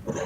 Good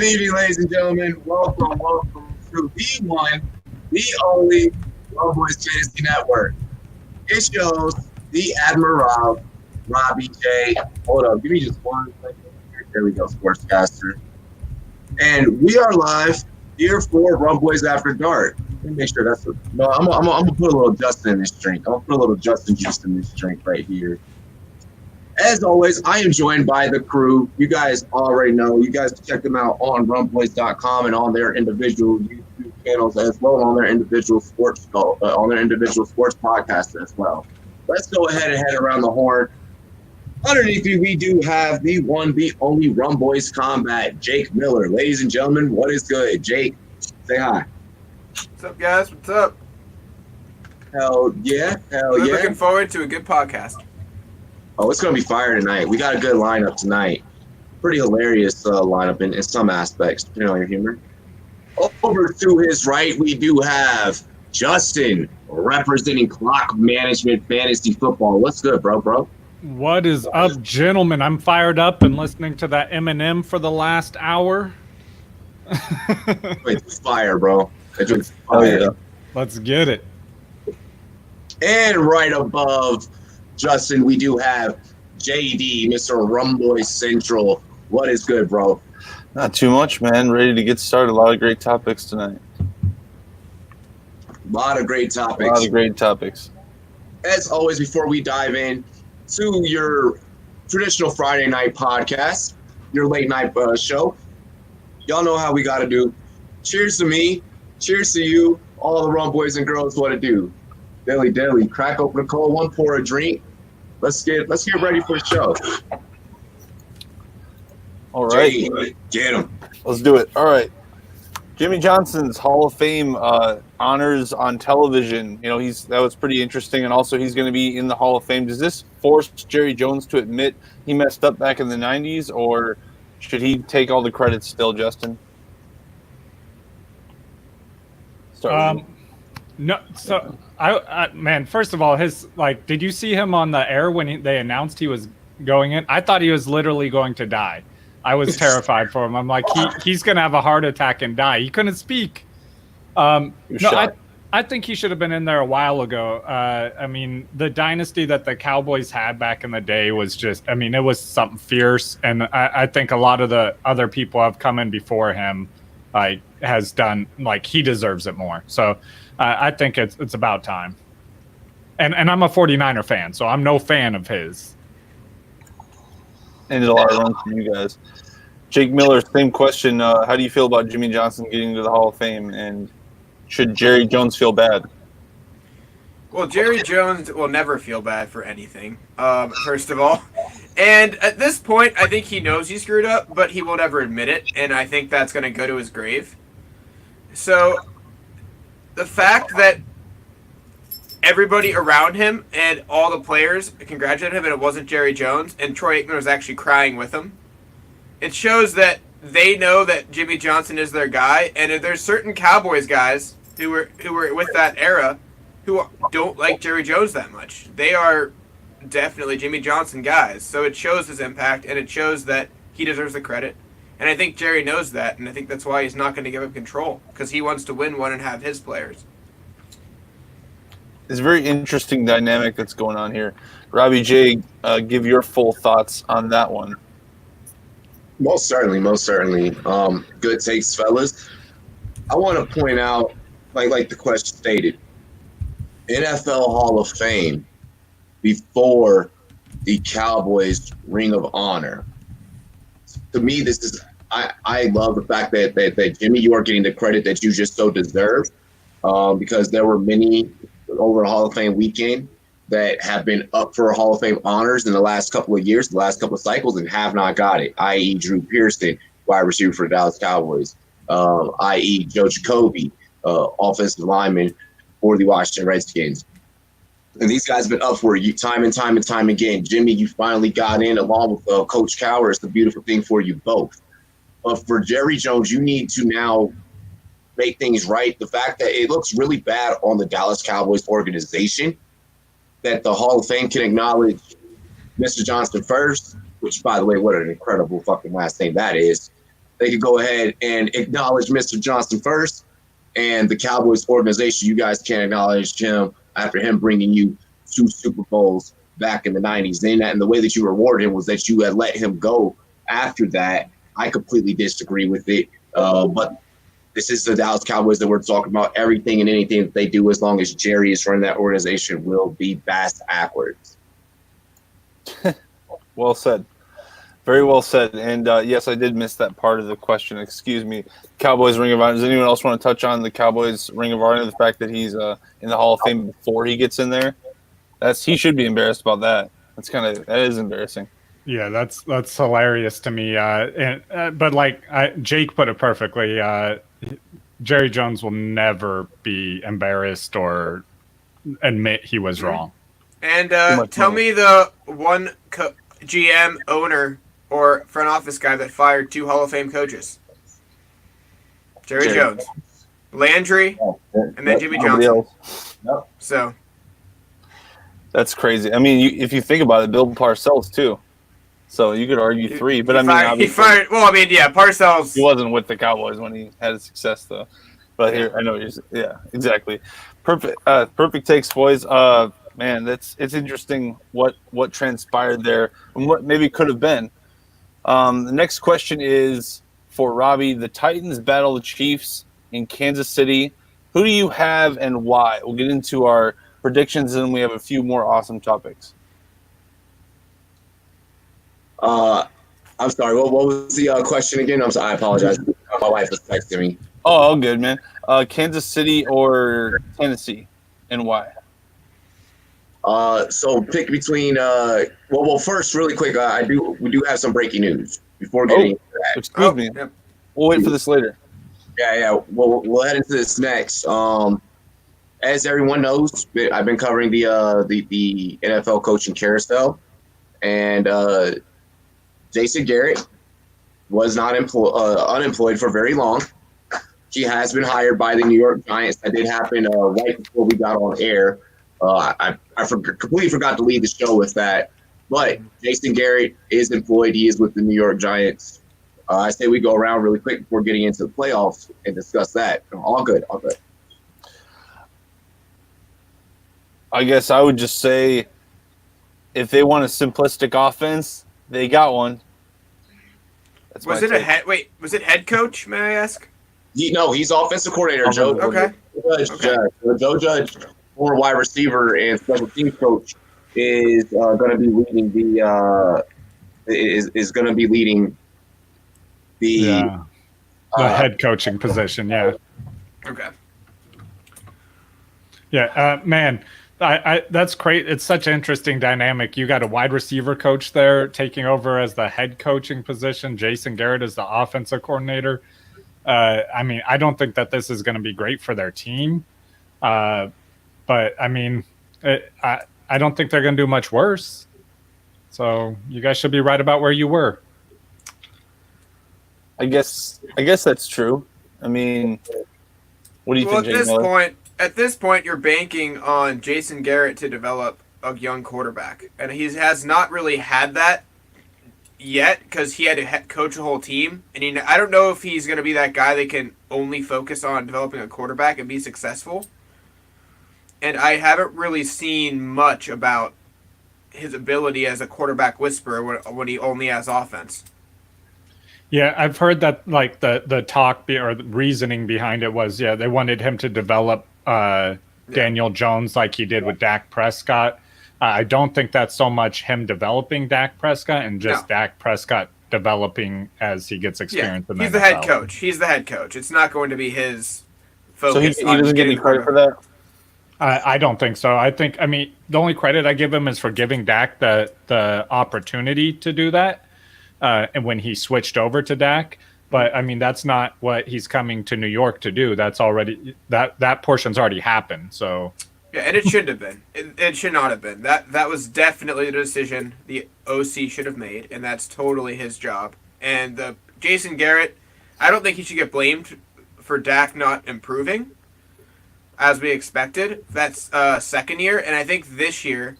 evening, ladies and gentlemen. Welcome to the one, the only Rumboyz Fantasy Network. It's your host, the Admiral, Robbie J. Hold up, give me just 1 second. There we go, Sportscaster. And we are live here for Rumboyz After Dark. Let me make sure that's no. I'm gonna put a little Justin in this drink. I'm gonna put a little Justin juice in this drink right here. As always, I am joined by the crew. You guys already know. You guys check them out on rumboyz.com and on their individual YouTube channels as well, on their individual sports podcasts as well. Let's go ahead and head around the horn. Underneath me, we do have the one, the only Rumboyz Combat, Jake Miller. Ladies and gentlemen, what is good? Jake, say hi. What's up, guys? What's up? Hell yeah. We're looking forward to a good podcast. Oh, it's going to be fire tonight. We got a good lineup tonight. Pretty hilarious lineup in some aspects, depending on your humor. Over to his right, we do have Justin, representing Clock Management Fantasy Football. What's good, bro? What is up, gentlemen? I'm fired up and listening to that Eminem for the last hour. It's fire, bro. It's fire. Oh, yeah. Let's get it. And right above Justin, we do have JD, Mr. Rumboyz Central. What is good, bro? Not too much, man. Ready to get started. A lot of great topics tonight. A lot of great topics. As always, before we dive in to your traditional Friday night podcast, your late night show, y'all know how we got to do. Cheers to me. Cheers to you. All the Rumboyz and girls, what to do. Dilly, crack open a cold one, pour a drink. Let's get ready for the show. All right. Jay, get him. Let's do it. All right. Jimmy Johnson's Hall of Fame honors on television. You know, that was pretty interesting, and also he's going to be in the Hall of Fame. Does this force Jerry Jones to admit he messed up back in the 90s, or should he take all the credit still, Justin? No, so I man, first of all, did you see him on the air when they announced he was going in? I thought he was literally going to die. I was terrified for him. I'm like, he's going to have a heart attack and die. He couldn't speak. I think he should have been in there a while ago. I mean, the dynasty that the Cowboys had back in the day was just, I mean, it was something fierce. And I think a lot of the other people have come in before him, has done, he deserves it more. So I think it's about time. And I'm a 49er fan, so I'm no fan of his. And a lot of runs from you guys. Jake Miller, same question. How do you feel about Jimmy Johnson getting to the Hall of Fame? And should Jerry Jones feel bad? Well, Jerry Jones will never feel bad for anything, first of all. And at this point, I think he knows he screwed up, but he will never admit it. And I think that's going to go to his grave. So the fact that everybody around him and all the players congratulated him, and it wasn't Jerry Jones, and Troy Aikman was actually crying with him, it shows that they know that Jimmy Johnson is their guy. And if there's certain Cowboys guys who were with that era who don't like Jerry Jones that much. They are definitely Jimmy Johnson guys. So it shows his impact, and it shows that he deserves the credit. And I think Jerry knows that, and I think that's why he's not going to give up control, because he wants to win one and have his players. It's a very interesting dynamic that's going on here. Robbie J, give your full thoughts on that one. Most certainly. Good takes, fellas. I want to point out like the question stated, NFL Hall of Fame before the Cowboys Ring of Honor. To me, this is I love the fact that Jimmy, you are getting the credit that you just so deserve, because there were many over Hall of Fame weekend that have been up for Hall of Fame honors in the last couple of years, the last couple of cycles, and have not got it, i.e. Drew Pearson, wide receiver for the Dallas Cowboys, i.e. Joe Jacoby, offensive lineman for the Washington Redskins. And these guys have been up for you time and time and time again. Jimmy, you finally got in along with Coach Cowher. It's the beautiful thing for you both. But for Jerry Jones, you need to now make things right. The fact that it looks really bad on the Dallas Cowboys organization, that the Hall of Fame can acknowledge Mr. Johnson first, which, by the way, what an incredible fucking last name that is. They could go ahead and acknowledge Mr. Johnson first, and the Cowboys organization, you guys can't acknowledge him after him bringing you 2 Super Bowls back in the 90s. And the way that you rewarded him was that you had let him go after that. I completely disagree with it. But this is the Dallas Cowboys that we're talking about. Everything and anything that they do, as long as Jerry is running that organization, will be bass backwards. Well said. Very well said. And yes, I did miss that part of the question. Excuse me. Cowboys Ring of Honor. Does anyone else want to touch on the Cowboys Ring of Honor? The fact that he's in the Hall of Fame before he gets in there. He should be embarrassed about that. That is embarrassing. Yeah, that's hilarious to me. But like Jake put it perfectly, Jerry Jones will never be embarrassed or admit he was wrong. And tell me the one GM, owner, or front office guy that fired 2 Hall of Fame coaches. Jerry Jones, Landry, and then Jimmy Johnson. Yep. So that's crazy. I mean, if you think about it, Bill Parcells too. So you could argue 3, but he fired. Well, I mean, yeah, Parcells. He wasn't with the Cowboys when he had his success, though. But here, I know yeah, exactly. Perfect takes, boys. Man, it's interesting what transpired there and what maybe could have been. The next question is for Robbie. The Titans battle the Chiefs in Kansas City. Who do you have and why? We'll get into our predictions, and then we have a few more awesome topics. I'm sorry. What was the question again? I'm sorry. I apologize. My wife was texting me. Oh, all good, man. Kansas City or Tennessee, and why? So pick between. Well, first, really quick, we do have some breaking news before getting into that. Excuse me. Yep. We'll wait for this later. Yeah. We'll head into this next. As everyone knows, I've been covering the NFL coaching carousel, and Jason Garrett was not unemployed for very long. He has been hired by the New York Giants. That did happen right before we got on air. I completely forgot to lead the show with that. But Jason Garrett is employed. He is with the New York Giants. I say we go around really quick before getting into the playoffs and discuss that. All good. I guess I would just say if they want a simplistic offense, they got one. That's was it take. Was it head coach, may I ask? No, he's offensive coordinator, Joe. Okay. Joe Judge, former wide receiver and special teams coach, is going to be leading the head coaching position. Yeah. Okay. Yeah, man. That's great. It's such an interesting dynamic. You got a wide receiver coach there taking over as the head coaching position. Jason Garrett is the offensive coordinator. I mean, I don't think that this is going to be great for their team. But I mean, I don't think they're going to do much worse. So you guys should be right about where you were. I guess that's true. I mean, what do you think, Jay? At this point, you're banking on Jason Garrett to develop a young quarterback, and he has not really had that yet because he had to coach a whole team. And I don't know if he's going to be that guy that can only focus on developing a quarterback and be successful. And I haven't really seen much about his ability as a quarterback whisperer when he only has offense. Yeah, I've heard that like the talk or the reasoning behind it was they wanted him to develop Daniel Jones like he did with Dak Prescott. I don't think that's so much him developing Dak Prescott and just Dak Prescott developing as he gets experience. Yeah, he's the head coach. He's the head coach. It's not going to be his focus. So he doesn't get any credit for that? I don't think so. I mean, the only credit I give him is for giving Dak the opportunity to do that. And when he switched over to Dak, but I mean that's not what he's coming to New York to do. That's already that portion's already happened. So yeah, and it shouldn't have been. It should not have been. That was definitely the decision the OC should have made, and that's totally his job. And Jason Garrett, I don't think he should get blamed for Dak not improving as we expected. That's second year, and I think this year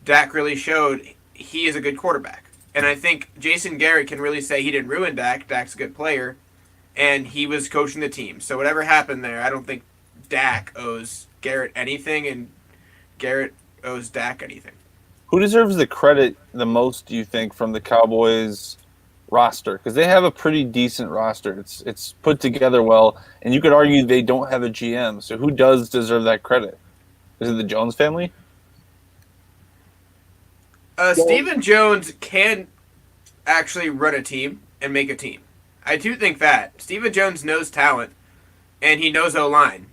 Dak really showed he is a good quarterback. And I think Jason Garrett can really say he didn't ruin Dak. Dak's a good player, and he was coaching the team. So whatever happened there, I don't think Dak owes Garrett anything, and Garrett owes Dak anything. Who deserves the credit the most, do you think, from the Cowboys roster? Because they have a pretty decent roster. It's put together well, and you could argue they don't have a GM. So who does deserve that credit? Is it the Jones family? Stephen Jones can actually run a team and make a team. I do think that. Stephen Jones knows talent, and he knows O-line.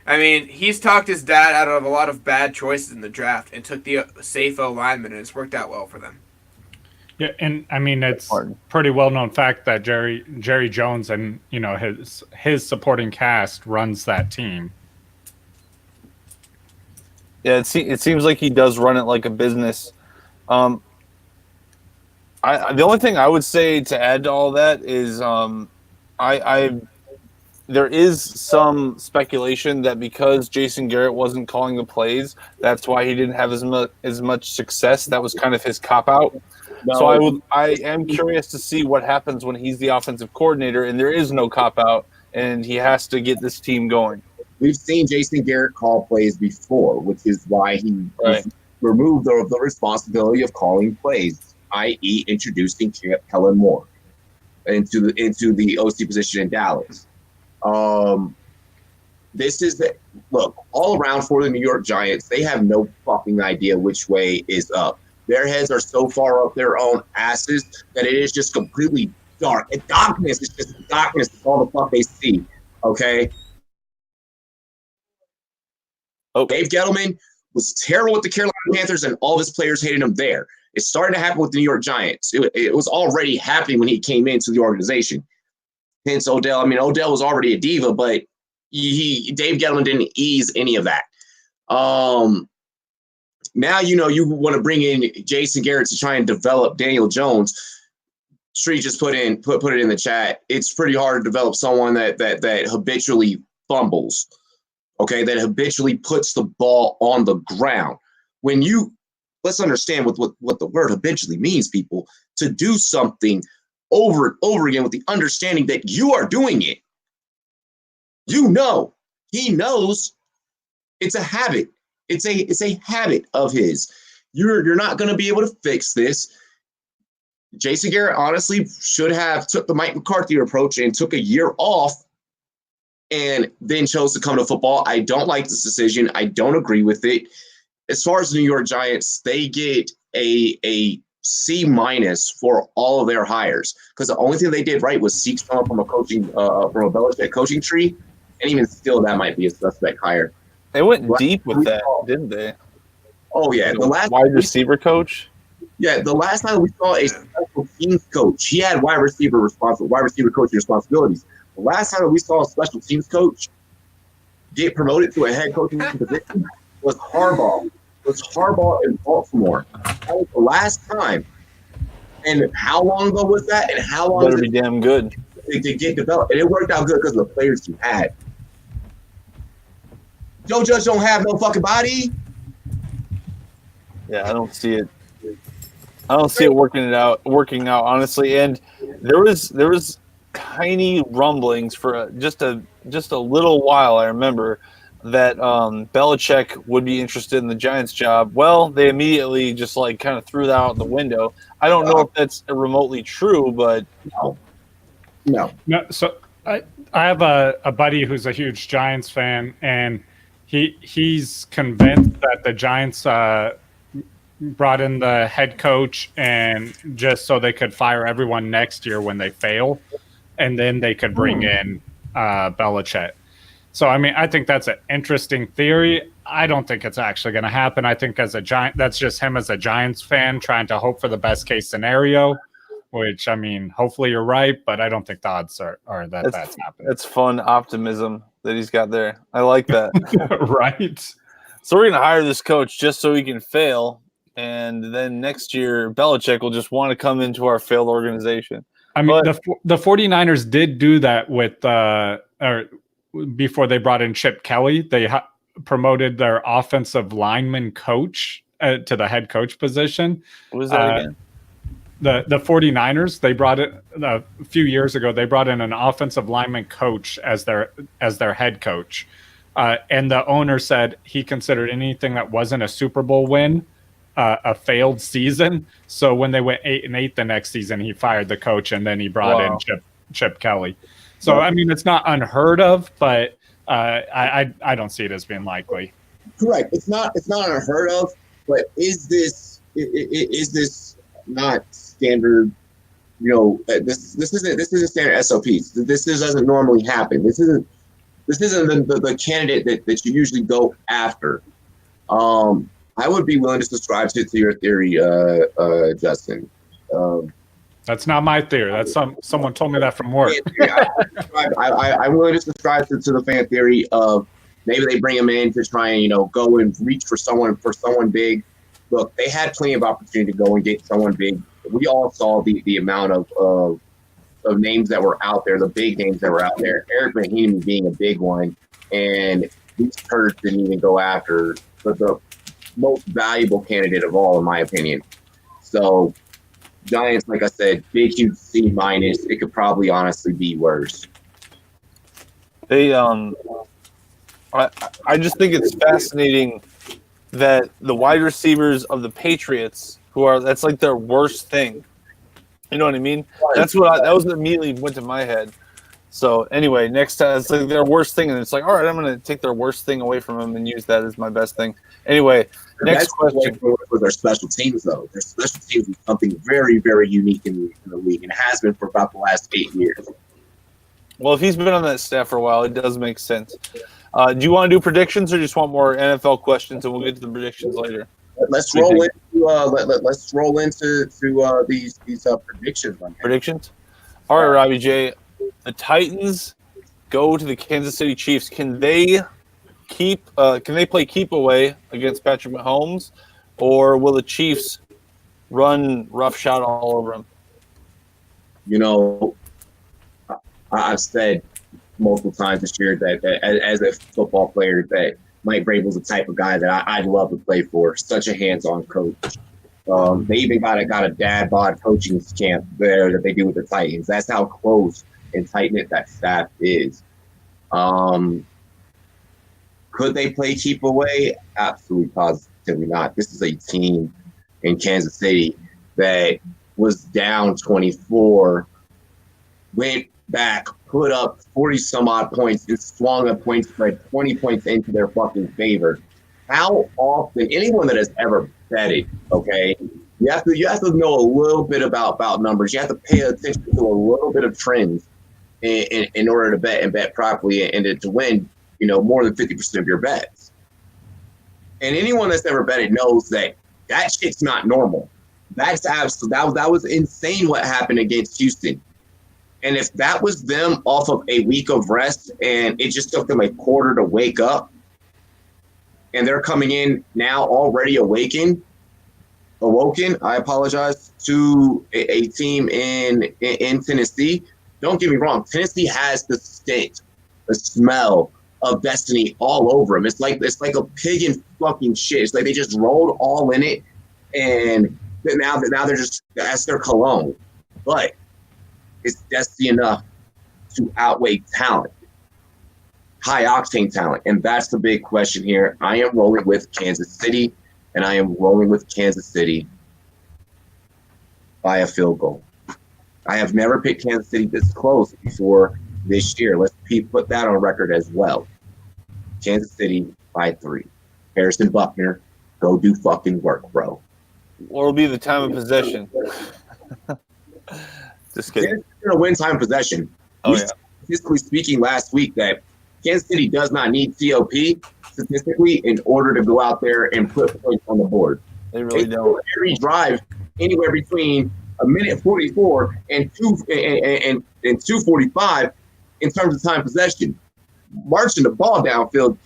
I mean, he's talked his dad out of a lot of bad choices in the draft and took the safe O-lineman, and it's worked out well for them. Yeah, and I mean, it's pretty well-known fact that Jerry Jones and, his supporting cast runs that team. Yeah, it seems like he does run it like a business. The only thing I would say to add to all that is there is some speculation that because Jason Garrett wasn't calling the plays, that's why he didn't have as much success. That was kind of his cop-out. No. So I am curious to see what happens when he's the offensive coordinator and there is no cop-out and he has to get this team going. We've seen Jason Garrett call plays before, which is why he removed the responsibility of calling plays, i.e. introducing Kellen Moore into the OC position in Dallas. This is look, all around for the New York Giants, they have no fucking idea which way is up. Their heads are so far up their own asses that it is just completely dark. And darkness is just darkness. That's all the fuck they see. Okay? Dave Gettleman was terrible with the Carolina Panthers, and all of his players hated him there. It's starting to happen with the New York Giants. It was already happening when he came into the organization. Hence Odell. I mean, Odell was already a diva, but Dave Gettleman didn't ease any of that. Now you want to bring in Jason Garrett to try and develop Daniel Jones. Shree just put it in the chat. It's pretty hard to develop someone that habitually fumbles. Okay, that habitually puts the ball on the ground. Let's understand what the word habitually means, people. To do something over and over again with the understanding that you are doing it. He knows it's a habit. It's a habit of his. You're not going to be able to fix this. Jason Garrett honestly should have took the Mike McCarthy approach and took a year off and then chose to come to football. I don't like this decision. I don't agree with it. As far as the New York Giants, they get a C- for all of their hires because the only thing they did right was seek someone from a Belichick coaching tree, and even still, that might be a suspect hire. They went deep with that, didn't they? Oh yeah, the last wide receiver coach. Yeah, the last time we saw a special teams coach, he had wide receiver coaching responsibilities. The last time we saw a special teams coach get promoted to a head coaching position was Harbaugh. It was Harbaugh in Baltimore. That was the last time. And how long ago was that? And how long better be damn good to get developed? And it worked out good because of the players he had. Joe Judge don't have no fucking body. Yeah, I don't see it. I don't see it working out honestly. And there was tiny rumblings for just a little while. I remember that Belichick would be interested in the Giants job. Well, they immediately just like kind of threw that out the window. I don't know if that's remotely true, but No. No, so I have a buddy who's a huge Giants fan, and he's convinced that the Giants brought in the head coach and just so they could fire everyone next year when they fail, and then they could bring in Belichick. So I mean, I think that's an interesting theory. I don't think it's actually going to happen. I think as a Giant, that's just him as a Giants fan trying to hope for the best case scenario. Which, I mean, hopefully you're right, but I don't think the odds are that that's happening. That's fun optimism that he's got there. I like that. Right. So we're going to hire this coach just so he can fail, and then next year Belichick will just want to come into our failed organization. I mean, the 49ers did do that with or before they brought in Chip Kelly. They promoted their offensive lineman coach to the head coach position. What was that again? The 49ers, they brought it a few years ago. They brought in an offensive lineman coach as their head coach, and the owner said he considered anything that wasn't a Super Bowl win a failed season. So when they went 8-8 the next season, he fired the coach, and then he brought in Chip Kelly. So I mean, it's not unheard of, but I don't see it as being likely. Correct. It's not unheard of, but is this not standard? You know, this isn't standard SOPs. This doesn't normally happen. This isn't the candidate that you usually go after. I would be willing to subscribe to your theory, Justin. That's not my theory. That's someone told me that from work. I'm willing to subscribe to the fan theory of maybe they bring him in to try and go and reach for someone big. Look, they had plenty of opportunity to go and get someone big. We all saw the amount of names that were out there, the big names that were out there. Eric Mahinmi being a big one, and these turds didn't even go after the most valuable candidate of all, in my opinion. So Giants, like I said, big, huge C-. It could probably honestly be worse. They I just think it's fascinating that the wide receivers of the Patriots, that's like their worst thing. You know what I mean? That was immediately went to my head. So anyway, next time it's like their worst thing, and it's like, all right, I'm going to take their worst thing away from them and use that as my best thing. Anyway, next question. For their special teams, though, their special teams is something very, very unique in the league, and has been for about the last 8 years. Well, if he's been on that staff for a while, it does make sense. Do you want to do predictions, or just want more NFL questions, and we'll get to the predictions later? Let's roll into these predictions. Predictions. All right, Robbie J. The Titans go to the Kansas City Chiefs. Can they play keep away against Patrick Mahomes, or will the Chiefs run roughshod all over them? I've said multiple times this year that as a football player, that Mike Vrabel's the type of guy that I'd love to play for. Such a hands-on coach. They even got a dad bod coaching camp there that they do with the Titans. That's how close and tight-knit that staff is. Could they play keep away? Absolutely, positively not. This is a team in Kansas City that was down 24, went back, put up 40-some-odd points, and swung a point spread 20 points into their fucking favor. How often, anyone that has ever betted, okay, you have to know a little bit about numbers. You have to pay attention to a little bit of trends in order to bet properly and to win, more than 50% of your bets. And anyone that's ever betted knows that shit's not normal. That's absolute. That was insane what happened against Houston. And if that was them off of a week of rest and it just took them a quarter to wake up, and they're coming in now already awoken, I apologize, to a team in Tennessee. Don't get me wrong, Tennessee has the stench, the smell of destiny all over them. It's like a pig in fucking shit. It's like they just rolled all in it, and now they're just, that's their cologne. But it's destiny enough to outweigh talent. high octane talent, and that's the big question here. I am rolling with Kansas City, and I am rolling with Kansas City by a field goal. I have never picked Kansas City this close before this year. Let's put that on record as well. Kansas City by 3. Harrison Buckner, go do fucking work, bro. What will be the time of possession? Just kidding. Kansas City going to win time of possession. Oh, yeah. Statistically speaking, last week that Kansas City does not need COP statistically in order to go out there and put points on the board. They really don't. Every drive anywhere between a minute 44 and 2:45 in terms of time possession. Marching the ball downfield.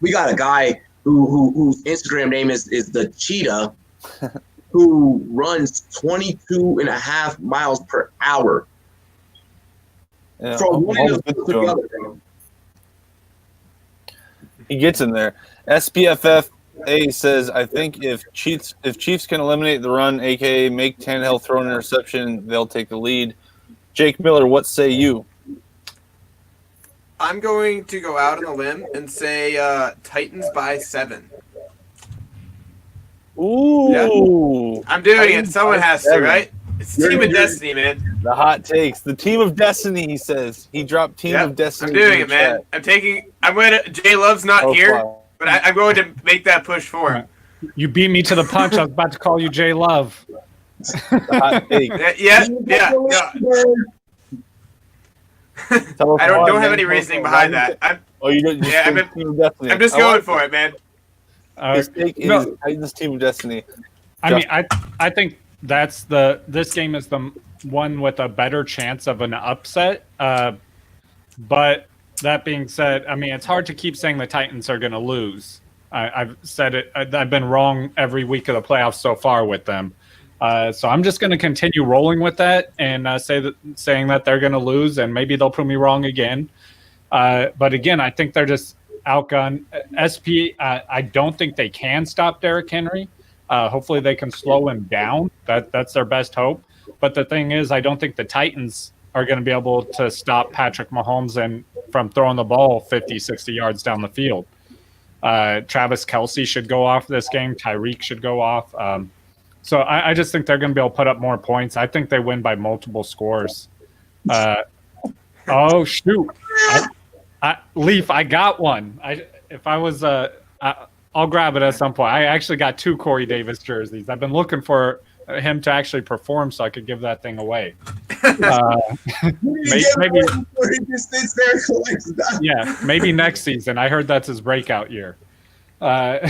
We got a guy whose Instagram name is the Cheetah, who runs 22.5 miles per hour. Yeah, From one end of the other. He gets in there. SPFFA says, I think if Chiefs can eliminate the run, aka make Tannehill throw an interception, they'll take the lead. Jake Miller, what say you? I'm going to go out on a limb and say Titans by 7. Ooh. Yeah. I'm doing it. Someone has to, right? It's Team of Destiny, man. The hot takes. The Team of Destiny, he says. He dropped Team of Destiny. I'm doing it, man. Jay Love's not here, but I'm going to make that push for him. You beat me to the punch. I was about to call you Jay Love. The hot take. Yeah. I don't have any reasoning behind that. You don't? Team of Destiny. I'm just going for it, man. His take is Titans Team of Destiny. I think this game is the one with a better chance of an upset. But that being said, it's hard to keep saying the Titans are going to lose. I've said it. I've been wrong every week of the playoffs so far with them. So I'm just going to continue rolling with that and saying that they're going to lose, and maybe they'll prove me wrong again. But again, I think they're just outgunned. I don't think they can stop Derrick Henry. Hopefully they can slow him down. That's their best hope. But the thing is, I don't think the Titans are going to be able to stop Patrick Mahomes from throwing the ball 50, 60 yards down the field. Travis Kelce should go off this game. Tyreek should go off. So I just think they're going to be able to put up more points. I think they win by multiple scores. Oh, shoot. Leaf, I got one. I'll grab it at some point. I actually got 2 Corey Davis jerseys. I've been looking for him to actually perform so I could give that thing away. Maybe next season. I heard that's his breakout year. But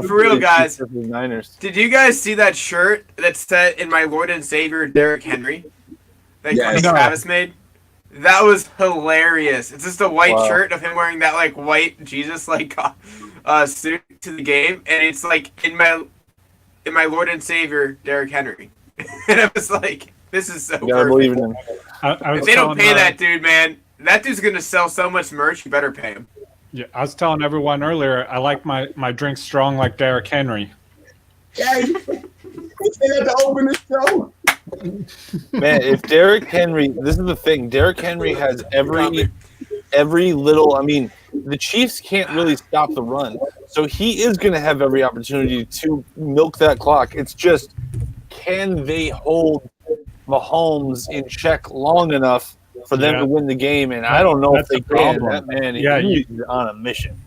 for real, guys, did you guys see that shirt that's set in my Lord and Savior Derrick Henry that Travis made? That was hilarious. It's just a white shirt of him wearing that white Jesus suit to the game, and it's in my Lord and Savior Derrick Henry. And I was like, this is so perfect. Believe in him. If they don't pay that dude, man, that dude's gonna sell so much merch. You better pay him. Yeah, I was telling everyone earlier, I like my drinks strong like Derrick Henry. Yeah, you said that to open the show. Man, if Derrick Henry, this is the thing. Derrick Henry has every little. The Chiefs can't really stop the run, so he is going to have every opportunity to milk that clock. It's just, can they hold Mahomes in check long enough for them to win the game? And I don't know if they can. That man is on a mission.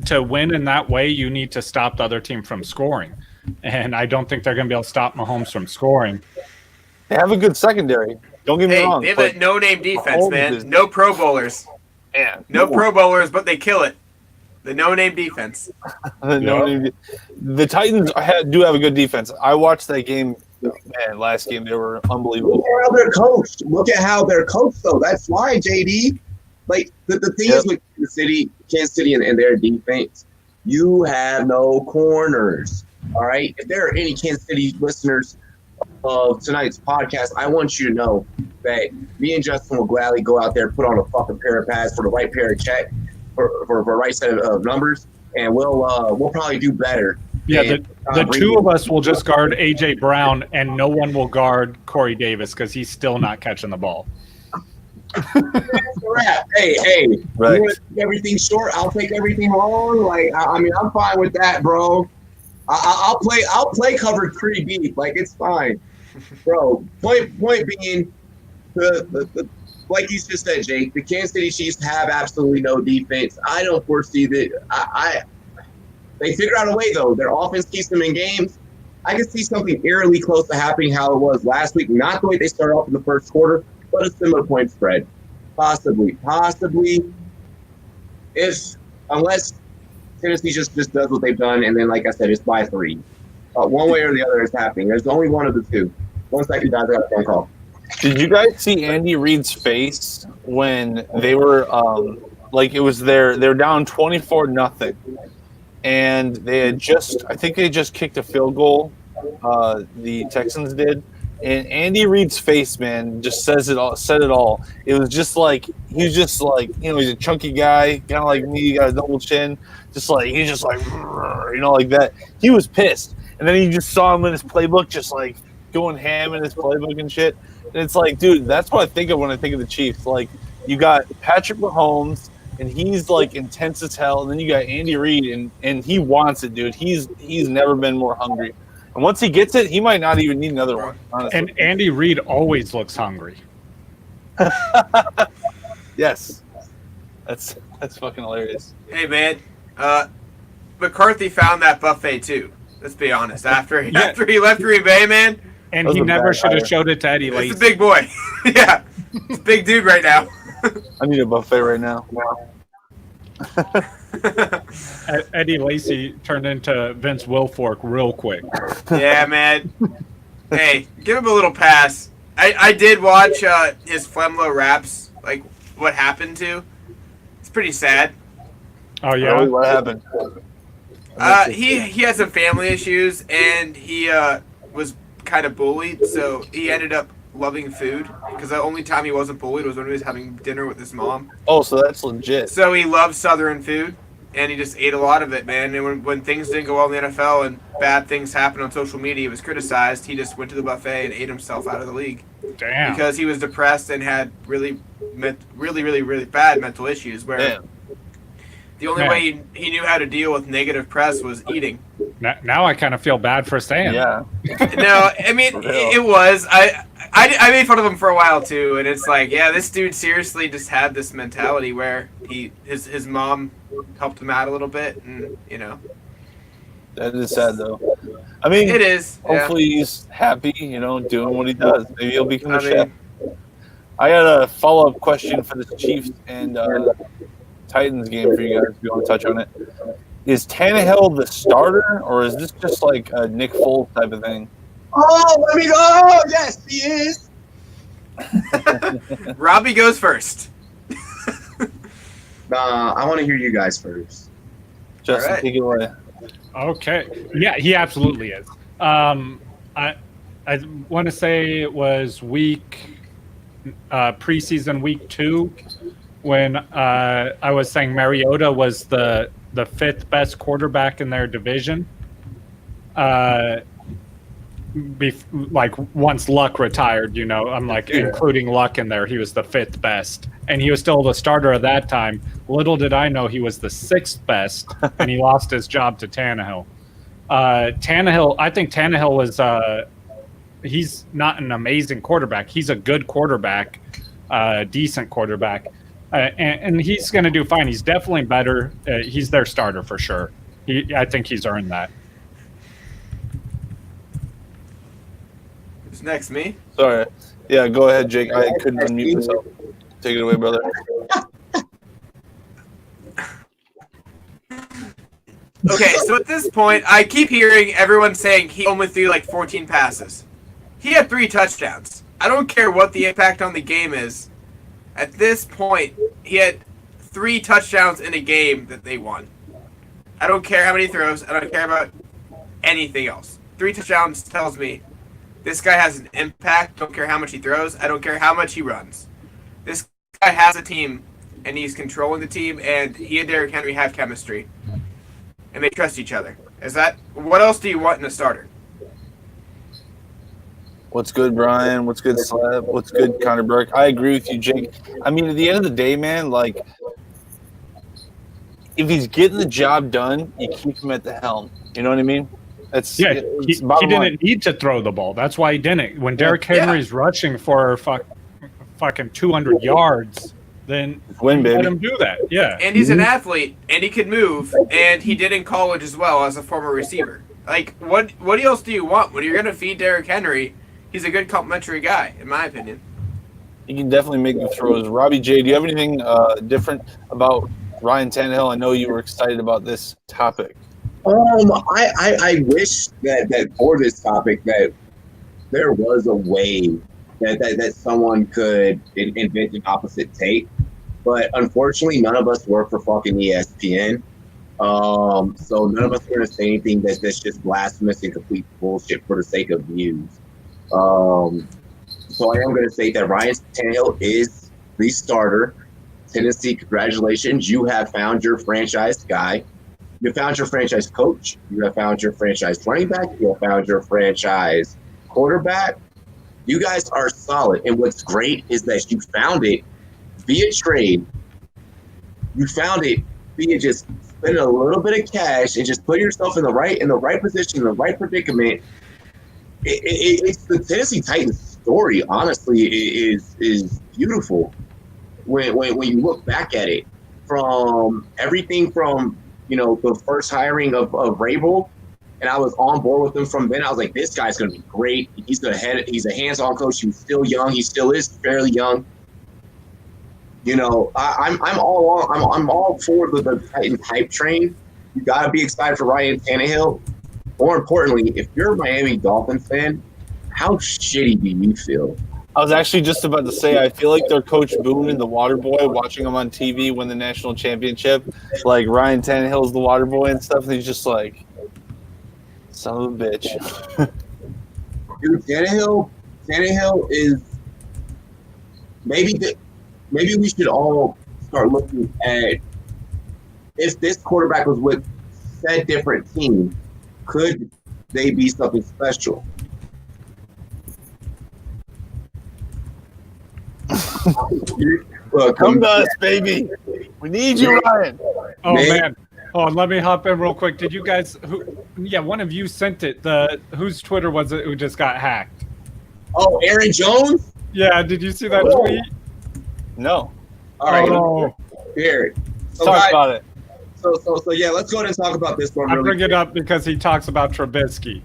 To win in that way, you need to stop the other team from scoring. And I don't think they're going to be able to stop Mahomes from scoring. They have a good secondary. Don't get me wrong. They have a no-name defense, man. No Pro Bowlers. Man, no Pro Bowlers, but they kill it. The no-name defense. The Titans do have a good defense. I watched that game. Man, last game they were unbelievable. Look at how they're coached. Look at how they're coached, though. That's why, JD. The thing is with Kansas City and their defense, you have no corners. All right? If there are any Kansas City listeners of tonight's podcast, I want you to know that me and Justin will gladly go out there, put on a fucking pair of pads for the right pair of check, for the right set of numbers, and we'll probably do better. Yeah, the two of us will just guard A.J. Brown, and no one will guard Corey Davis because he's still not catching the ball. That's a wrap. Hey, Right. you want to take everything short? I'll take everything long. Like, I mean, I'm fine with that, bro. I'll play cover 3 deep. Like, it's fine, bro. Point being, the like you just said, Jake, the Kansas City Chiefs have absolutely no defense. I don't foresee that. They figure out a way though. Their offense keeps them in games. I can see something eerily close to happening how it was last week. Not the way they started off in the first quarter, but a similar point spread. Possibly. Unless Tennessee just does what they've done, and then, like I said, it's by 3. One way or the other is happening. There's only one of the two. 1 second, guys, I got a phone call. Did you guys see Andy Reid's face when they were they're down 24-0, and they had I think they just kicked a field goal. The Texans did, and Andy Reid's face, man, just said it all. It was just like he's a chunky guy, kind of like me. He got a double chin, he's just like like that. He was pissed, and then you just saw him in his playbook, just like going ham in his playbook and shit. And it's like, dude, that's what I think of when I think of the Chiefs. Like, you got Patrick Mahomes, and he's like intense as hell, and then you got Andy Reid, and he wants it, dude. He's never been more hungry. And once he gets it, he might not even need another one, honestly. And Andy Reid always looks hungry. Yes. That's fucking hilarious. Hey, man. McCarthy found that buffet, too. Let's be honest. After he left Green Bay, man. And he never should have showed it to Eddie Lacy. He's a big boy. Yeah. He's a big dude right now. I need a buffet right now. Eddie Lacy turned into Vince Wilfork real quick. Yeah, man. Hey, give him a little pass. I did watch his Flemlo raps, like what happened to. It's pretty sad. Oh yeah, what happened? He had some family issues, and he was kind of bullied, so he ended up loving food, because the only time he wasn't bullied was when he was having dinner with his mom. Oh, so that's legit. So he loved Southern food, and he just ate a lot of it, man. And when things didn't go well in the NFL and bad things happened on social media, he was criticized. He just went to the buffet and ate himself out of the league. Damn. Because he was depressed and had really bad mental issues, where Damn. the only way he knew how to deal with negative press was eating. Now I kind of feel bad for saying. Yeah. No, I mean, it was. I made fun of him for a while, too, and it's like, yeah, this dude seriously just had this mentality where his mom helped him out a little bit, and, That is sad, though. I mean, it is. Hopefully he's happy, doing what he does. Maybe he'll become a chef. I got a follow-up question for the Chiefs and Titans game for you guys if you want to touch on it. Is Tannehill the starter, or is this just like a Nick Foles type of thing? Oh, let me go! Yes, he is. Robbie goes first. I want to hear you guys first. Justin, All right. take it away. Okay. Yeah, he absolutely is. I want to say it was preseason week 2 when I was saying Mariota was the 5th best quarterback in their division. Once Luck retired, I'm like including Luck in there, he was the 5th best, and he was still the starter at that time. Little did I know he was the 6th best, and he lost his job to Tannehill. I think Tannehill was he's not an amazing quarterback. He's a good quarterback, decent quarterback, and he's going to do fine. He's definitely better. He's their starter for sure. I think he's earned that. Who's next, me? Sorry. Yeah, go ahead, Jake. I couldn't unmute myself. Take it away, brother. Okay, so at this point, I keep hearing everyone saying he only threw like 14 passes. He had 3 touchdowns. I don't care what the impact on the game is. At this point, he had 3 touchdowns in a game that they won. I don't care how many throws. I don't care about anything else. 3 touchdowns tells me this guy has an impact. Don't care how much he throws. I don't care how much he runs. This guy has a team, and he's controlling the team, and he and Derrick Henry have chemistry. And they trust each other. What else do you want in a starter? What's good, Brian? What's good, Slab? What's good, Connor Burke? I agree with you, Jake. I mean, at the end of the day, man, like, if he's getting the job done, you keep him at the helm. You know what I mean? He didn't need to throw the ball. That's why he didn't. When Derrick Henry's rushing for fucking 200 yards, then let him do that. Yeah. And he's an athlete, and he can move, and he did in college as well as a former receiver. Like, what else do you want? When you're going to feed Derrick Henry, he's a good complimentary guy, in my opinion. He can definitely make the throws. Robbie J, do you have anything different about Ryan Tannehill? I know you were excited about this topic. I wish that for this topic that there was a way that someone could invent an opposite take, but unfortunately, none of us work for fucking ESPN. So none of us are going to say anything that's just blasphemous and complete bullshit for the sake of views. So I am going to say that Ryan Tannehill is the starter. Tennessee, congratulations. You have found your franchise guy. You found your franchise coach. You have found your franchise running back. You have found your franchise quarterback. You guys are solid. And what's great is that you found it via trade. You found it via just spending a little bit of cash and just putting yourself in the right position, in the right predicament. It's the Tennessee Titans story, honestly, is beautiful when you look back at it, from everything from, you know, the first hiring of Rabel, and I was on board with him from then. I was like, this guy's going to be great. He's a hands-on coach. He's still young. He still is fairly young. You know, I'm all for the Titans hype train. You got to be excited for Ryan Tannehill. More importantly, if you're a Miami Dolphins fan, how shitty do you feel? I was actually just about to say, I feel like they're Coach Boone and the Water Boy, watching him on TV win the national championship. Like Ryan Tannehill's the Water Boy and stuff, and he's just like, son of a bitch. Dude, Tannehill is maybe we should all start looking at, if this quarterback was with said different team, could they be something special? Come to us, baby. We need you, Ryan. Oh, man. Oh, let me hop in real quick. Did you guys? One of you sent it. Whose Twitter was it who just got hacked? Oh, Aaron Jones? Yeah. Did you see that tweet? No. All right. Here. Talk about it. So yeah, let's go ahead and talk about this one. I bring it up because he talks about Trubisky. He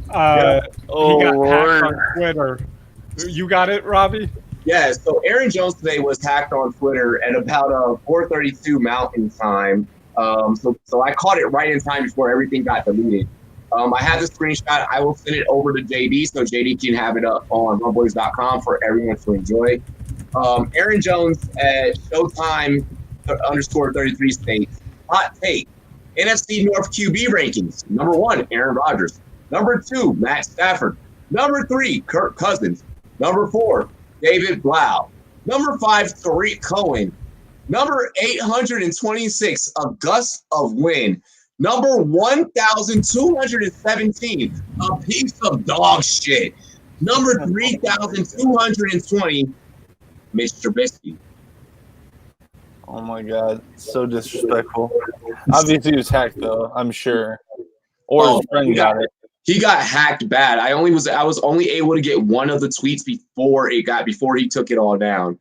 got hacked on Twitter. You got it, Robbie? Yeah, so Aaron Jones today was hacked on Twitter at about 4:32 Mountain Time. So I caught it right in time before everything got deleted. I have the screenshot. I will send it over to JD so JD can have it up on Rumboyz.com for everyone to enjoy. Aaron Jones at Showtime _33 states, hot take, NFC North QB rankings. Number 1, Aaron Rodgers. Number 2, Matt Stafford. Number 3, Kirk Cousins. Number 4, David Blau. Number 5, Tariq Cohen. Number 826, a gust of wind. Number 1,217, a piece of dog shit. Number 3,220, Mitch Trubisky. Oh my God, so disrespectful. Obviously, he was hacked though, I'm sure, or his friend got it. He got hacked bad. I was only able to get one of the tweets before he took it all down.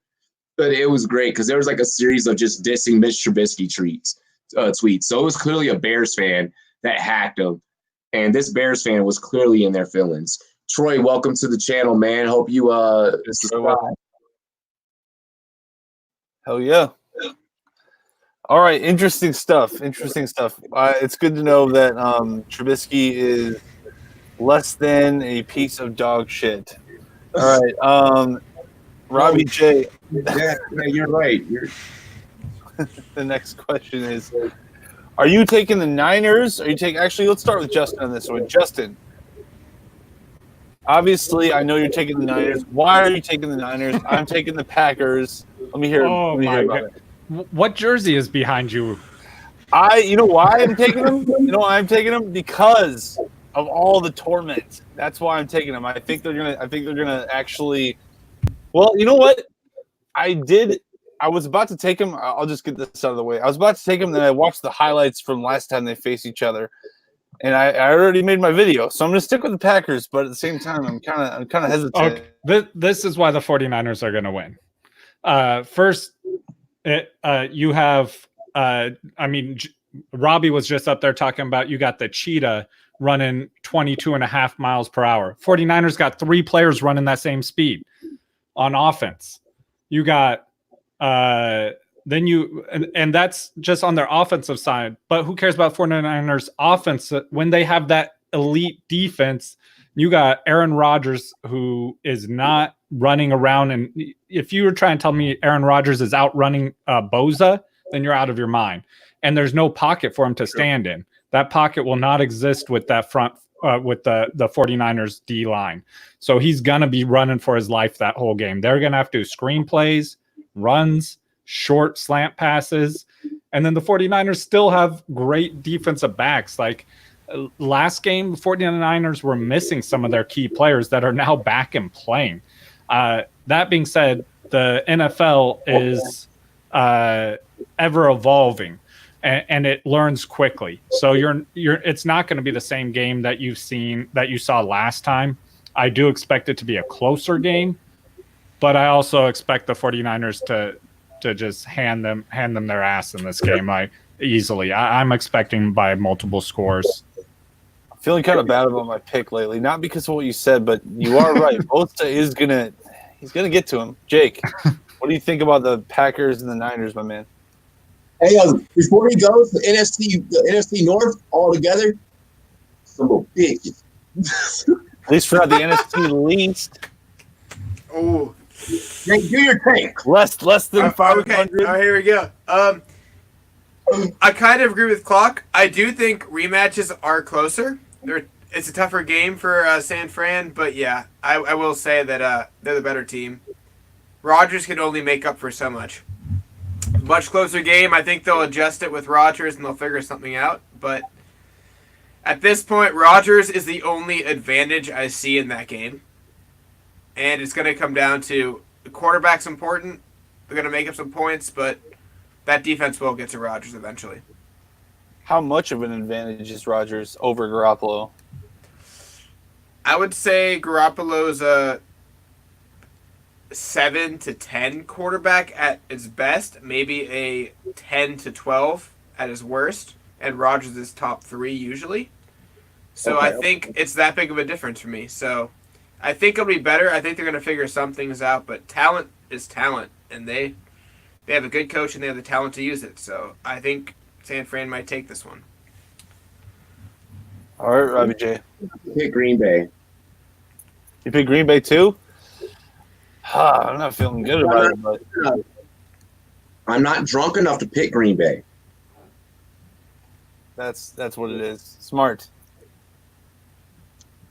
But it was great because there was like a series of just dissing Mitch Trubisky tweets. So it was clearly a Bears fan that hacked him, and this Bears fan was clearly in their feelings. Troy, welcome to the channel, man. Hope you Hell yeah. All right, interesting stuff. It's good to know that Trubisky is less than a piece of dog shit. All right, Robbie J. Yeah, you're right. The next question is, are you taking the Niners? Actually, let's start with Justin on this one. Justin, obviously, I know you're taking the Niners. Why are you taking the Niners? I'm taking the Packers. Let me hear. Oh my God. What jersey is behind you? You know why I'm taking them? Because of all the torment. That's why I'm taking them. I think they're gonna actually. Well, you know what? I was about to take them. I'll just get this out of the way. I was about to take them, then I watched the highlights from last time they faced each other, and I already made my video. So I'm gonna stick with the Packers, but at the same time, I'm kind of hesitant. Okay. This is why the 49ers are gonna win. First, you have. Robbie was just up there talking about you got the cheetah running 22.5 miles per hour. 49ers got 3 players running that same speed on offense. You got and that's just on their offensive side. But who cares about 49ers offense when they have that elite defense? You got Aaron Rodgers, who is not running around. And if you were trying to tell me Aaron Rodgers is outrunning Boza, then you're out of your mind. And there's no pocket for him to stand in. That pocket will not exist with that front, with the 49ers D line. So he's going to be running for his life that whole game. They're going to have to do screen plays, runs, short slant passes. And then the 49ers still have great defensive backs. Like last game, the 49ers were missing some of their key players that are now back and playing. That being said, the NFL is ever evolving. And it learns quickly. So it's not going to be the same game that you saw last time. I do expect it to be a closer game, but I also expect the 49ers to just hand them their ass in this game easily. I'm expecting by multiple scores. I'm feeling kind of bad about my pick lately, not because of what you said, but you are right. Bosa he's gonna get to him. Jake, what do you think about the Packers and the Niners, my man? Hey, before he goes, the NFC North all together, some little bitches. At least for not the NFC least. Oh, Do your take. Less than 500. Okay. All right, here we go. I kind of agree with Clock. I do think rematches are closer. It's a tougher game for San Fran, but yeah, I will say that they're the better team. Rodgers can only make up for so much. Much closer game. I think they'll adjust it with Rodgers and they'll figure something out. But at this point, Rodgers is the only advantage I see in that game. And it's going to come down to the quarterback's important. They're going to make up some points, but that defense will get to Rodgers eventually. How much of an advantage is Rodgers over Garoppolo? I would say Garoppolo's a 7 to 10 quarterback at its best, maybe a 10 to 12 at his worst, and Rodgers is top 3 usually. So okay. I think it's that big of a difference for me. So I think it'll be better. I think they're going to figure some things out, but talent is talent, and they have a good coach and they have the talent to use it. So I think San Fran might take this one. All right, Robbie J. Pick Green Bay. You pick Green Bay too? I'm not feeling good about it, but I'm not drunk enough to pick Green Bay. That's what it is. Smart.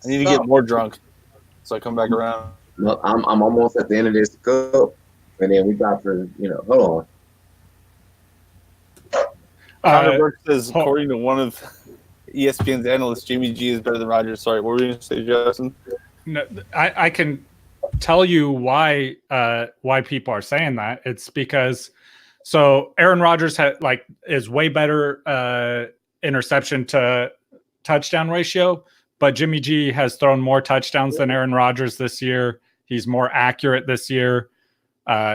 I need to get more drunk, so I come back around. Well, I'm almost at the end of this cup, and then we got for hold on. Connor Burke says, according to one of ESPN's analysts, Jimmy G is better than Rodgers. Sorry, what were you going to say, Justin? No, I can tell you why people are saying that. It's because Aaron Rodgers is way better interception to touchdown ratio, but Jimmy G has thrown more touchdowns than Aaron Rodgers this year. He's more accurate this year.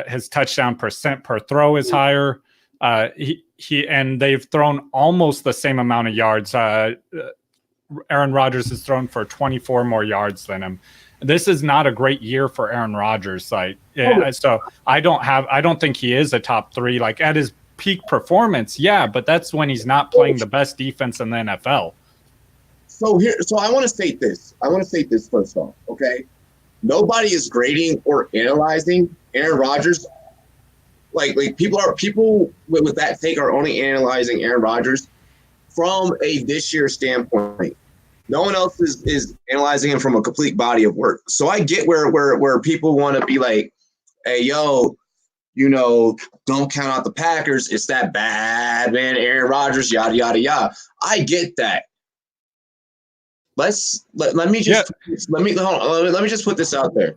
His touchdown percent per throw is higher. And they've thrown almost the same amount of yards. Aaron Rodgers has thrown for 24 more yards than him. This is not a great year for Aaron Rodgers. So I don't think he is a top 3. Like at his peak performance, yeah, but that's when he's not playing the best defense in the NFL. So I want to state this. First off, okay? Nobody is grading or analyzing Aaron Rodgers. Like people with that take are only analyzing Aaron Rodgers from a this year standpoint. No one else is analyzing him from a complete body of work. So I get where people want to be like, hey, yo, don't count out the Packers. It's that bad, man. Aaron Rodgers, yada, yada, yada. I get that. let me just let me just put this out there.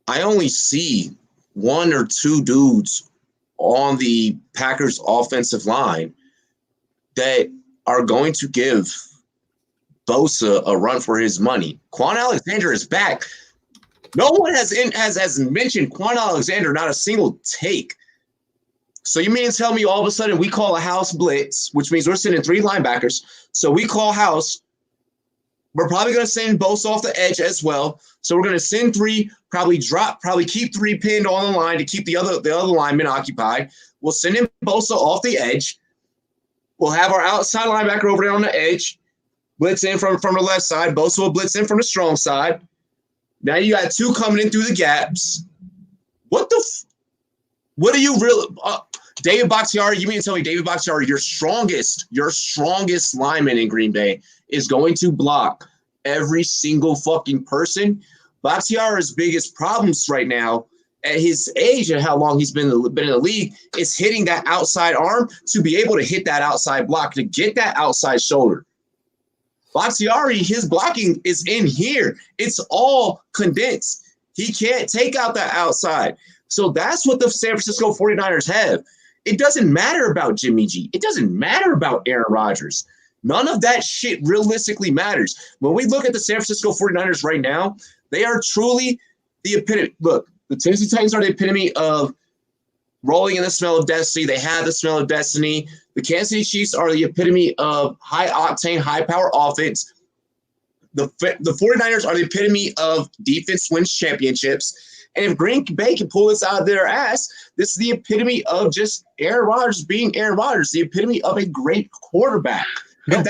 I only see one or two dudes on the Packers offensive line that are going to give Bosa a run for his money. Quan Alexander is back. No one has mentioned Quan Alexander, not a single take. So you mean to tell me all of a sudden we call a house blitz, which means we're sending 3 linebackers. So we call house. We're probably going to send Bosa off the edge as well. So we're going to send 3, probably keep 3 pinned on the line to keep the other linemen occupied. We'll send him Bosa off the edge. We'll have our outside linebacker over there on the edge, blitz in from the left side. Bosa will blitz in from the strong side. Now you got 2 coming in through the gaps. What are you really David Bakhtiari, you mean to tell me David Bakhtiari, your strongest lineman in Green Bay is going to block every single fucking person? Bakhtiari's biggest problems right now at his age and how long he's been in the league is hitting that outside arm to be able to hit that outside block, to get that outside shoulder. Bakhtiari, his blocking is in here. It's all condensed. He can't take out that outside. So that's what the San Francisco 49ers have. It doesn't matter about Jimmy G. It doesn't matter about Aaron Rodgers. None of that shit realistically matters. When we look at the San Francisco 49ers right now, they are truly the epitome. Look, the Tennessee Titans are the epitome of rolling in the smell of destiny. They have the smell of destiny. The Kansas City Chiefs are the epitome of high-octane, high-power offense. The 49ers are the epitome of defense wins championships. And if Green Bay can pull this out of their ass, this is the epitome of just Aaron Rodgers being Aaron Rodgers, the epitome of a great quarterback. But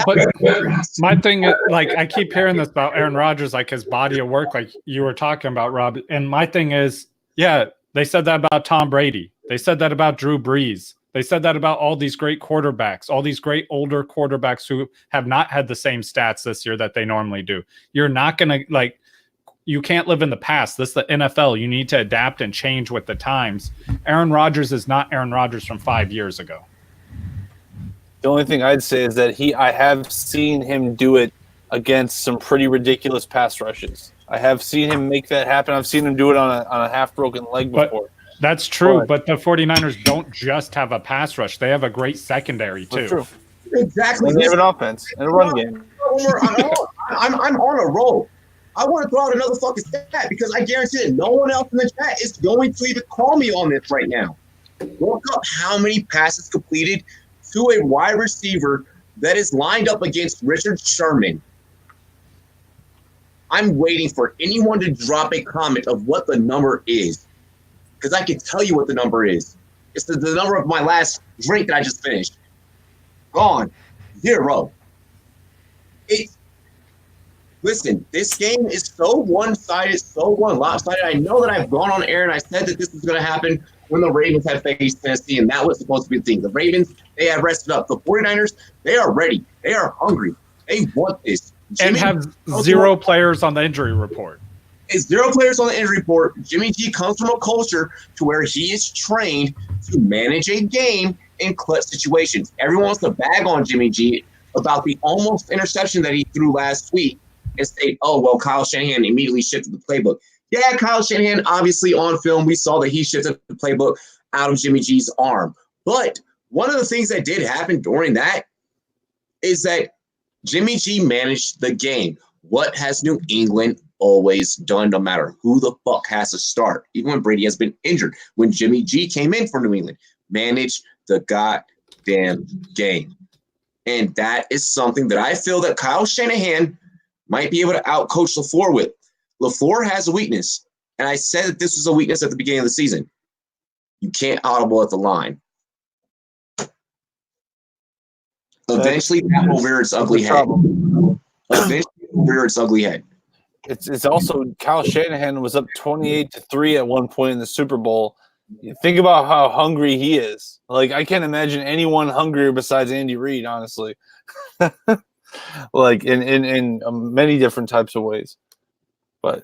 my thing is, like, I keep hearing this about Aaron Rodgers, like his body of work, like you were talking about, Rob. And my thing is, yeah, they said that about Tom Brady. They said that about Drew Brees. They said that about all these great quarterbacks, all these great older quarterbacks who have not had the same stats this year that they normally do. You're not going to, like, you can't live in the past. This is the NFL. You need to adapt and change with the times. Aaron Rodgers is not Aaron Rodgers from 5 years ago. The only thing I'd say is that I have seen him do it against some pretty ridiculous pass rushes. I have seen him make that happen. I've seen him do it on a half-broken leg before. That's true, but the 49ers don't just have a pass rush. They have a great secondary, too. That's true. Exactly. And they have an offense and a run game. I'm on a roll. I want to throw out another fucking stat because I guarantee that no one else in the chat is going to even call me on this right now. Look up how many passes completed to a wide receiver that is lined up against Richard Sherman. I'm waiting for anyone to drop a comment of what the number is because I can tell you what the number is. It's the number of my last drink that I just finished. Gone. 0. Listen, this game is so one-sided, so lopsided. I know that I've gone on air and I said that this was going to happen when the Ravens had faced Tennessee, and that was supposed to be the thing. The Ravens, they have rested up. The 49ers, they are ready. They are hungry. They want this. And have 0 players on the injury report. It's 0 players on the injury report. Jimmy G comes from a culture to where he is trained to manage a game in clutch situations. Everyone wants to bag on Jimmy G about the almost interception that he threw last week and say, oh, well, Kyle Shanahan immediately shifted the playbook. Yeah, Kyle Shanahan, obviously on film, we saw that he shifted the playbook out of Jimmy G's arm. But one of the things that did happen during that is that Jimmy G managed the game. What has New England always done, no matter who the fuck has to start? Even when Brady has been injured, when Jimmy G came in for New England, manage the goddamn game. And that is something that I feel that Kyle Shanahan might be able to outcoach LaFleur with. LaFleur has a weakness, and I said that this was a weakness at the beginning of the season. You can't audible at the line. Eventually, that will rear its ugly head. Eventually, it will rear its ugly head. It's also Kyle Shanahan was up 28-3 at one point in the Super Bowl. Think about how hungry he is. Like, I can't imagine anyone hungrier besides Andy Reid, honestly. Like in many different types of ways, but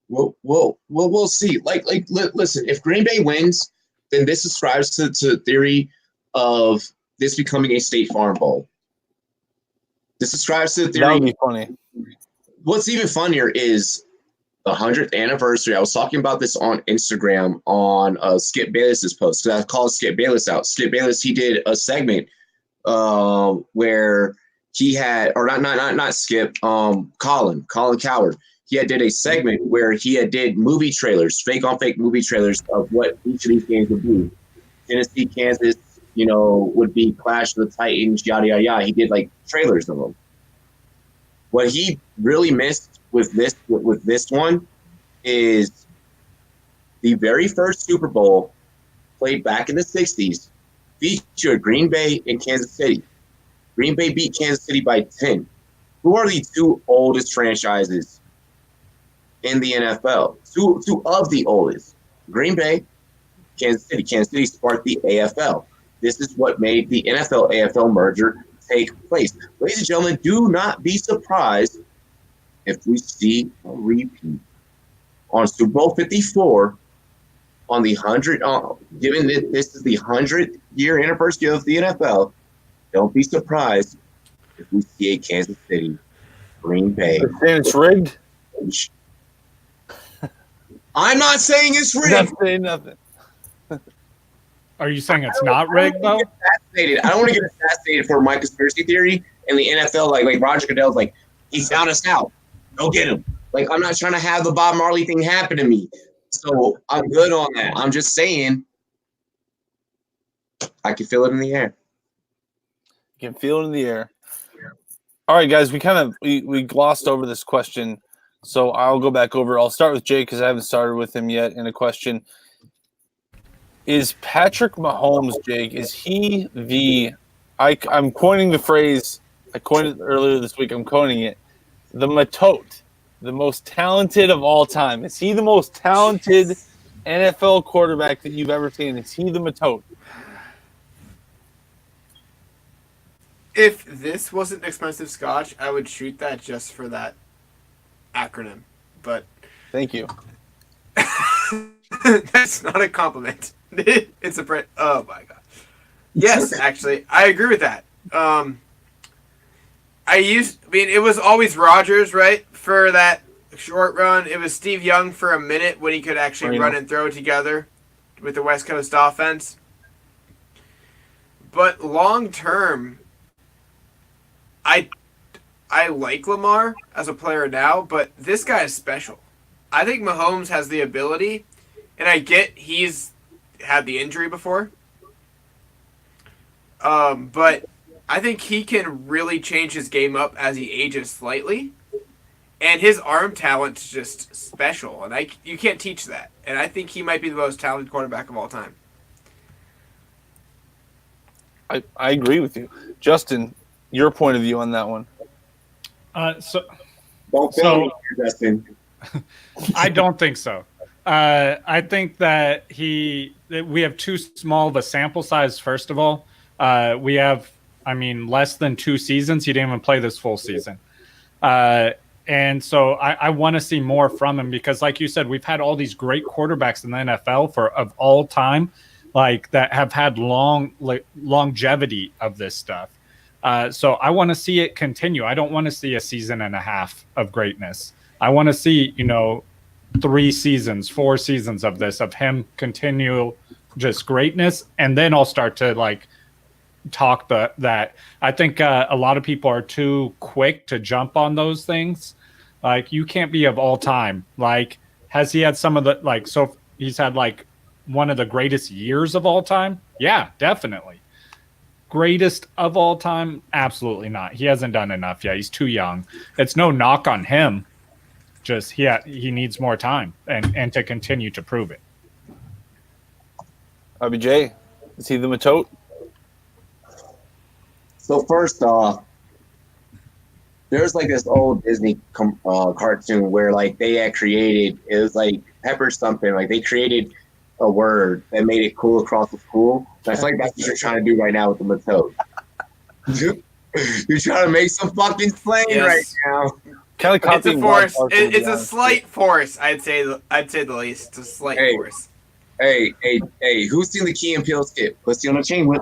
we'll see. Listen, if Green Bay wins, then this subscribes to the theory of this becoming a State Farm Bowl. This subscribes to the That would theory. be funny. What's even funnier is the 100th anniversary. I was talking about this on Instagram on Skip Bayless's post because I called Skip Bayless out. Skip Bayless, he did a segment where he had, or not Skip, Colin Coward. He had did a segment where he had did movie trailers, fake on fake movie trailers of what each of these games would be. Tennessee, Kansas, would be Clash of the Titans, yada yada yada. He did like trailers of them. What he really missed with this one is the very first Super Bowl played back in the 60s featured Green Bay and Kansas City. Green Bay beat Kansas City by 10. Who are the two oldest franchises in the NFL? Two of the oldest. Green Bay, Kansas City. Kansas City sparked the AFL. This is what made the NFL-AFL merger take place. Ladies and gentlemen, do not be surprised if we see a repeat on Super Bowl 54 on the 100. Given that this is the 100-year anniversary of the NFL, don't be surprised if we see a Kansas City, Green Bay. You're saying it's rigged? I'm not saying it's rigged. Not saying nothing. Are you saying it's not rigged though? I don't want to get assassinated for my conspiracy theory. And the NFL, like Roger Goodell's like, he found us out. Go get him. Like, I'm not trying to have the Bob Marley thing happen to me. So I'm good on that. I'm just saying, I can feel it in the air. You can feel it in the air. All right, guys, we glossed over this question, so I'll go back over. I'll start with Jay because I haven't started with him yet in a question. Is Patrick Mahomes, Jake, is he I'm coining the phrase, I coined it earlier this week, I'm coining it, the Matote, the most talented of all time. Is he the most talented NFL quarterback that you've ever seen? Is he the Matote? If this wasn't expensive scotch, I would shoot that just for that acronym. But Thank you. that's not a compliment. It's a oh my god. Yes, actually, I agree with that. It was always Rodgers, right? For that short run, it was Steve Young for a minute when he could actually run and throw together with the West Coast offense. But long term, I like Lamar as a player now, but this guy is special. I think Mahomes has the ability, and I get he's had the injury before. But I think he can really change his game up as he ages slightly. And his arm talent's just special, and you can't teach that. And I think he might be the most talented quarterback of all time. I agree with you. Justin, your point of view on that one. Justin. I don't think so. I think that we have too small of a sample size, first of all. We have, less than 2 seasons. He didn't even play this full season. And so I want to see more from him because, like you said, we've had all these great quarterbacks in the NFL of all time, like that have had longevity of this stuff. So I want to see it continue. I don't want to see a season and a half of greatness. I want to see, 3 seasons, 4 seasons of this, of him continue just greatness. And then I'll start to talk that. I think a lot of people are too quick to jump on those things. Like, you can't be of all time. Like, has he had some of the, so he's had one of the greatest years of all time? Yeah, definitely. Greatest of all time? Absolutely not. He hasn't done enough yet. He's too young. It's no knock on him. Just he needs more time and to continue to prove it. RBJ, is he the Matote? So first off, there's this old Disney cartoon where they had created, it was Pepper something, they created a word that made it cool across the school. So I feel that's what you're trying to do right now with the Matote. You're trying to make some fucking slang right now. Kind of it's a force. It's a slight force. I'd say the least. It's a slight force. Hey! Who's seen the Key and Peele skit? Pussy on a chain whip.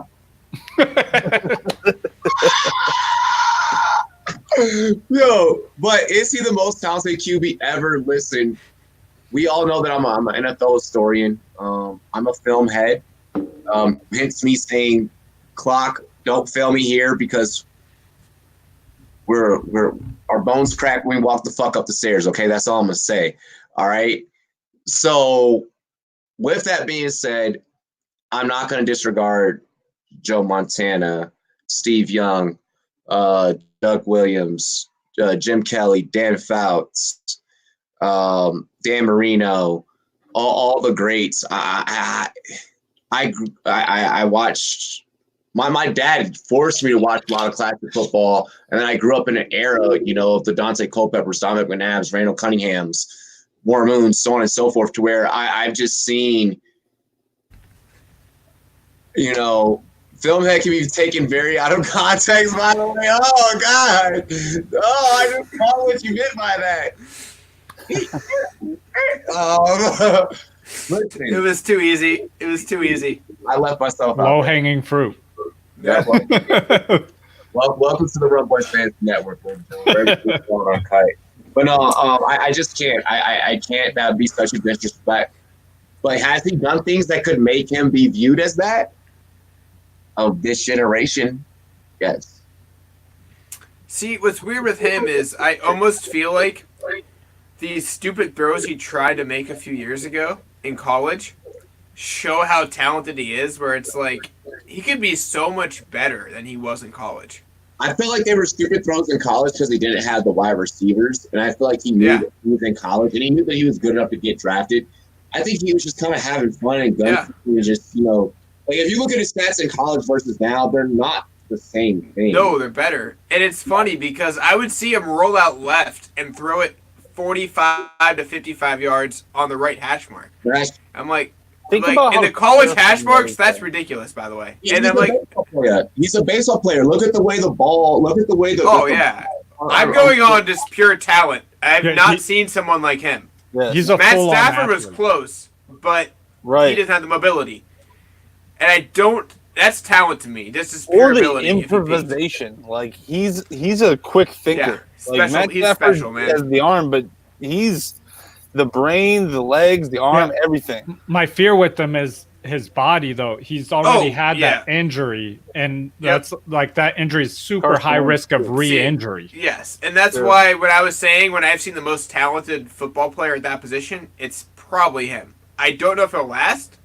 No, but is he the most talented QB ever? Listen, we all know that I'm an NFL historian. I'm a film head. Hence me saying, clock, don't fail me here because we're our bones crack when we walk the fuck up the stairs. Okay, that's all I'm gonna say. All right. So, with that being said, I'm not gonna disregard Joe Montana, Steve Young, Doug Williams, Jim Kelly, Dan Fouts, Dan Marino, all the greats. I watched. My dad forced me to watch a lot of classic football, and then I grew up in an era, of the Dante Culpeppers, Dominic McNabbs, Randall Cunninghams, Warren Moons, so on and so forth, to where I've just seen, Filmhead can be taken very out of context, by the way. Oh, God. Oh, I just know what you meant by that. Listen, It was too easy. It was too easy. I left myself out. Low-hanging fruit. Yeah, welcome to the Rumboyz Fantasy Network. We're ready to go on kite. But no, I just can't. I can't. That would be such a disrespect. But has he done things that could make him be viewed as that? Of this generation, yes. See, what's weird with him is I almost feel like these stupid throws he tried to make a few years ago in college show how talented he is, where it's like he could be so much better than he was in college. I feel like they were stupid throws in college because they didn't have the wide receivers, and I feel like he knew that he was in college, and he knew that he was good enough to get drafted. I think he was just kind of having fun and going. He was just, like if you look at his stats in college versus now, they're not the same thing. No, they're better. And it's funny because I would see him roll out left and throw it 45 to 55 yards on the right hash mark. I'm like, in the college hash marks, that's ridiculous, by the way. And I'm like, he's a baseball player. Look at the way the ball. Look at the way the. Oh yeah, I'm going on just pure talent. I have not seen someone like him. Yeah. He's a Matt Stafford was close, but he doesn't have the mobility. And I don't. That's talent to me. This is pure ability. Improvisation. Like he's a quick thinker. Yeah, Matt he's Stafford special, man. has the arm, but he's the brain, the legs, the arm, everything. My fear with him is his body, though. He's already had that injury, and that's like that injury is super high risk of re-injury. Yes, and that's why when I was saying when I've seen the most talented football player at that position, it's probably him. I don't know if he'll last.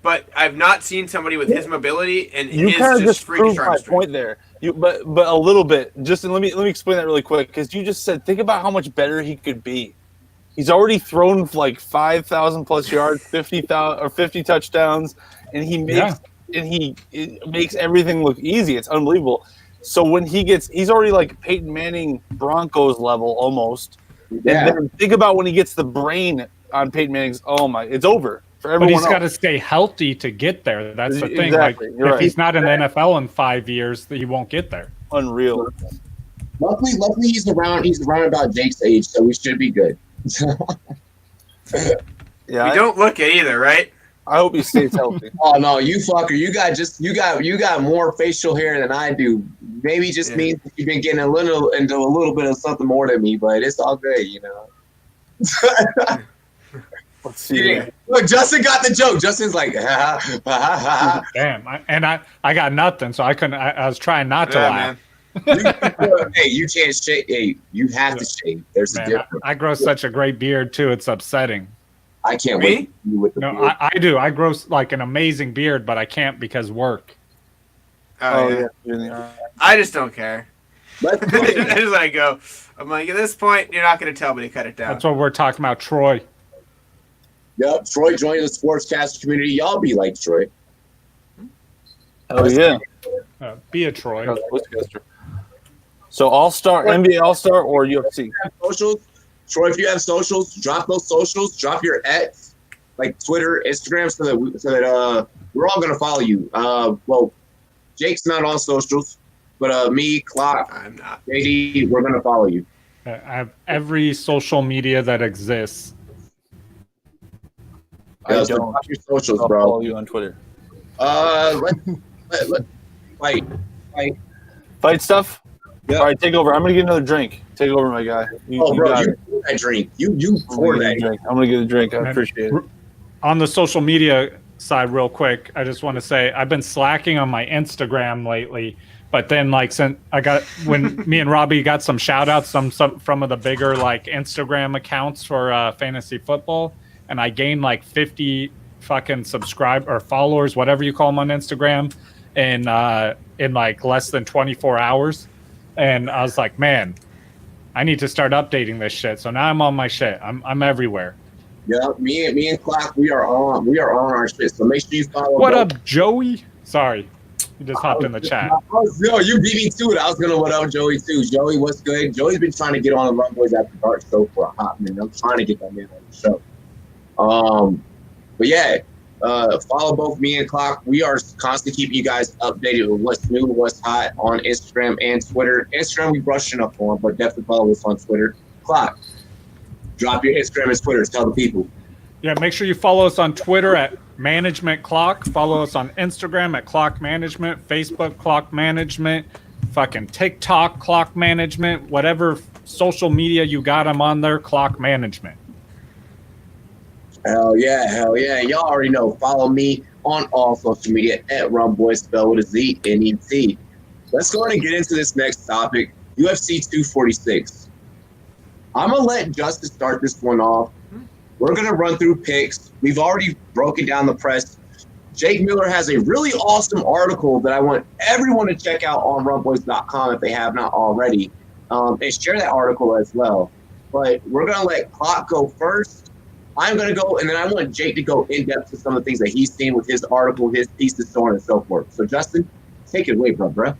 But I've not seen somebody with his mobility and you his kind of just freakish proved my point there. But a little bit. Just let me explain that really quick because you just said think about how much better he could be. He's already thrown like 5,000 plus yards, 50 touchdowns, and he makes everything look easy. It's unbelievable. So when he's already like Peyton Manning Broncos level almost. Yeah. And then think about when he gets the brain on Peyton Manning's. Oh my, it's over. But he's got to stay healthy to get there. That's the thing. Exactly. Like, if he's not in the NFL in 5 years, he won't get there. Unreal. Luckily, he's around. He's around about Jake's age, so we should be good. We don't look it either, right? I hope he stays healthy. Oh no, you fucker! You got more facial hair than I do. Maybe just means you've been getting into a little bit of something more than me, but it's all good, Let's see. Look, Justin got the joke. Justin's like, damn. I got nothing, so I couldn't. I was trying not to laugh. Hey, you can't shave. Hey, you have to shave. There's a difference. I grow such a great beard too. It's upsetting. I can't wait. With the beard. I do. I grow like an amazing beard, but I can't because work. Oh yeah. I just don't care. I just let it go. I'm like, at this point, you're not going to tell me to cut it down. That's what we're talking about, Troy. Yep, Troy joined the sportscast community. Y'all be like Troy. Oh yeah, be a Troy. So All-Star, NBA All-Star, or UFC? Socials, Troy. If you have socials, drop those socials. Drop your @, like Twitter, Instagram, so that we're all gonna follow you. Well, Jake's not on socials, but me, Clock, I'm not. JD, we're gonna follow you. I have every social media that exists. I don't. So your socials, I'll bro. follow you on Twitter. Let fight stuff. Yep. All right, take over. I'm gonna get another drink. Take over, my guy. You bro, got you it. pour that drink. You I'm pour gonna get that. a drink. I'm gonna get a drink. I Man, appreciate it. On the social media side, real quick, I just want to say I've been slacking on my Instagram lately. But then, like, since when me and Robbie got some shout outs from some of the bigger like Instagram accounts for fantasy football, and I gained like 50 fucking followers, whatever you call them on Instagram, in like less than 24 hours. And I was like, man, I need to start updating this shit. So now I'm on my shit. I'm everywhere. Yeah, me and Clock, we are on our shit. So make sure you follow. What up, Joey? Sorry, you just hopped in the chat. No, you beat me to it. I was gonna what up, Joey too. Joey, what's good? Joey's been trying to get on the Rumboyz After Dark show for a hot minute. I'm trying to get that man on the show. But yeah, follow both me and Clock. We are constantly keeping you guys updated with what's new, what's hot on Instagram and Twitter. Instagram we brushing up on, but definitely follow us on Twitter. Clock, drop your Instagram and Twitter. Tell the people. Yeah, make sure you follow us on Twitter at Management Clock. Follow us on Instagram at Clock Management, Facebook Clock Management, fucking TikTok Clock Management, whatever social media you got them on there, Clock Management. Hell yeah. Y'all already know. Follow me on all social media at Rumboyz, spelled with a Z, N-E-T. Let's go ahead and get into this next topic, UFC 246. I'm going to let Justice start this one off. We're going to run through picks. We've already broken down the press. Jake Miller has a really awesome article that I want everyone to check out on rumboyz.com if they have not already, and share that article as well. But we're going to let Clock go first. I'm going to go, and then I want Jake to go in-depth to some of the things that he's seen with his article, his pieces, so on and so forth. So, Justin, take it away, bro.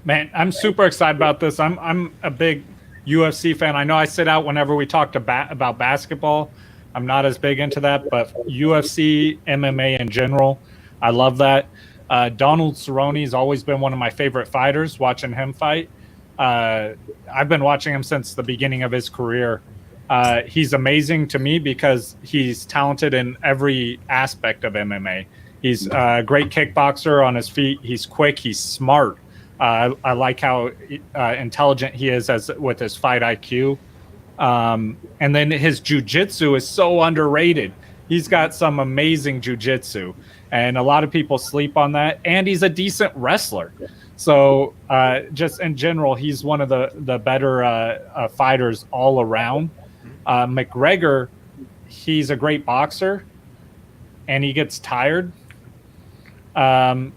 Man, I'm super excited about this. I'm a big UFC fan. I know I sit out whenever we talk about basketball. I'm not as big into that, but UFC, MMA in general, I love that. Donald Cerrone's always been one of my favorite fighters, watching him fight. I've been watching him since the beginning of his career. He's amazing to me because he's talented in every aspect of MMA. He's a great kickboxer on his feet. He's quick. He's smart. I like how intelligent he is with his fight IQ. And then his jiu-jitsu is so underrated. He's got some amazing jiu-jitsu, and a lot of people sleep on that. And he's a decent wrestler. So just in general, he's one of the better fighters all around. McGregor, he's a great boxer, and he gets tired. But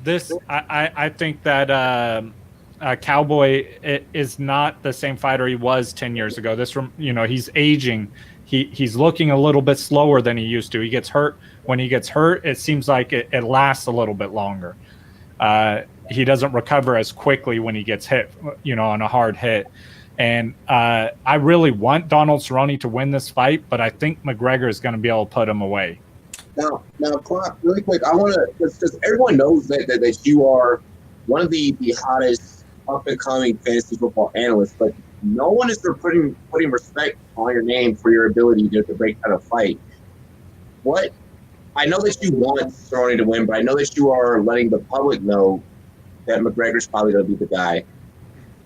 this, I think that Cowboy is not the same fighter he was 10 years ago. He's aging. He's looking a little bit slower than he used to. He gets hurt. When he gets hurt, it seems like it lasts a little bit longer. He doesn't recover as quickly when he gets hit, on a hard hit. And I really want Donald Cerrone to win this fight, but I think McGregor is going to be able to put him away. Now, Clock, really quick, I want to, because everyone knows that you are one of the hottest up-and-coming fantasy football analysts, but no one is putting respect on your name for your ability to break out a fight. I know that you want Cerrone to win, but I know that you are letting the public know that McGregor's probably going to be the guy.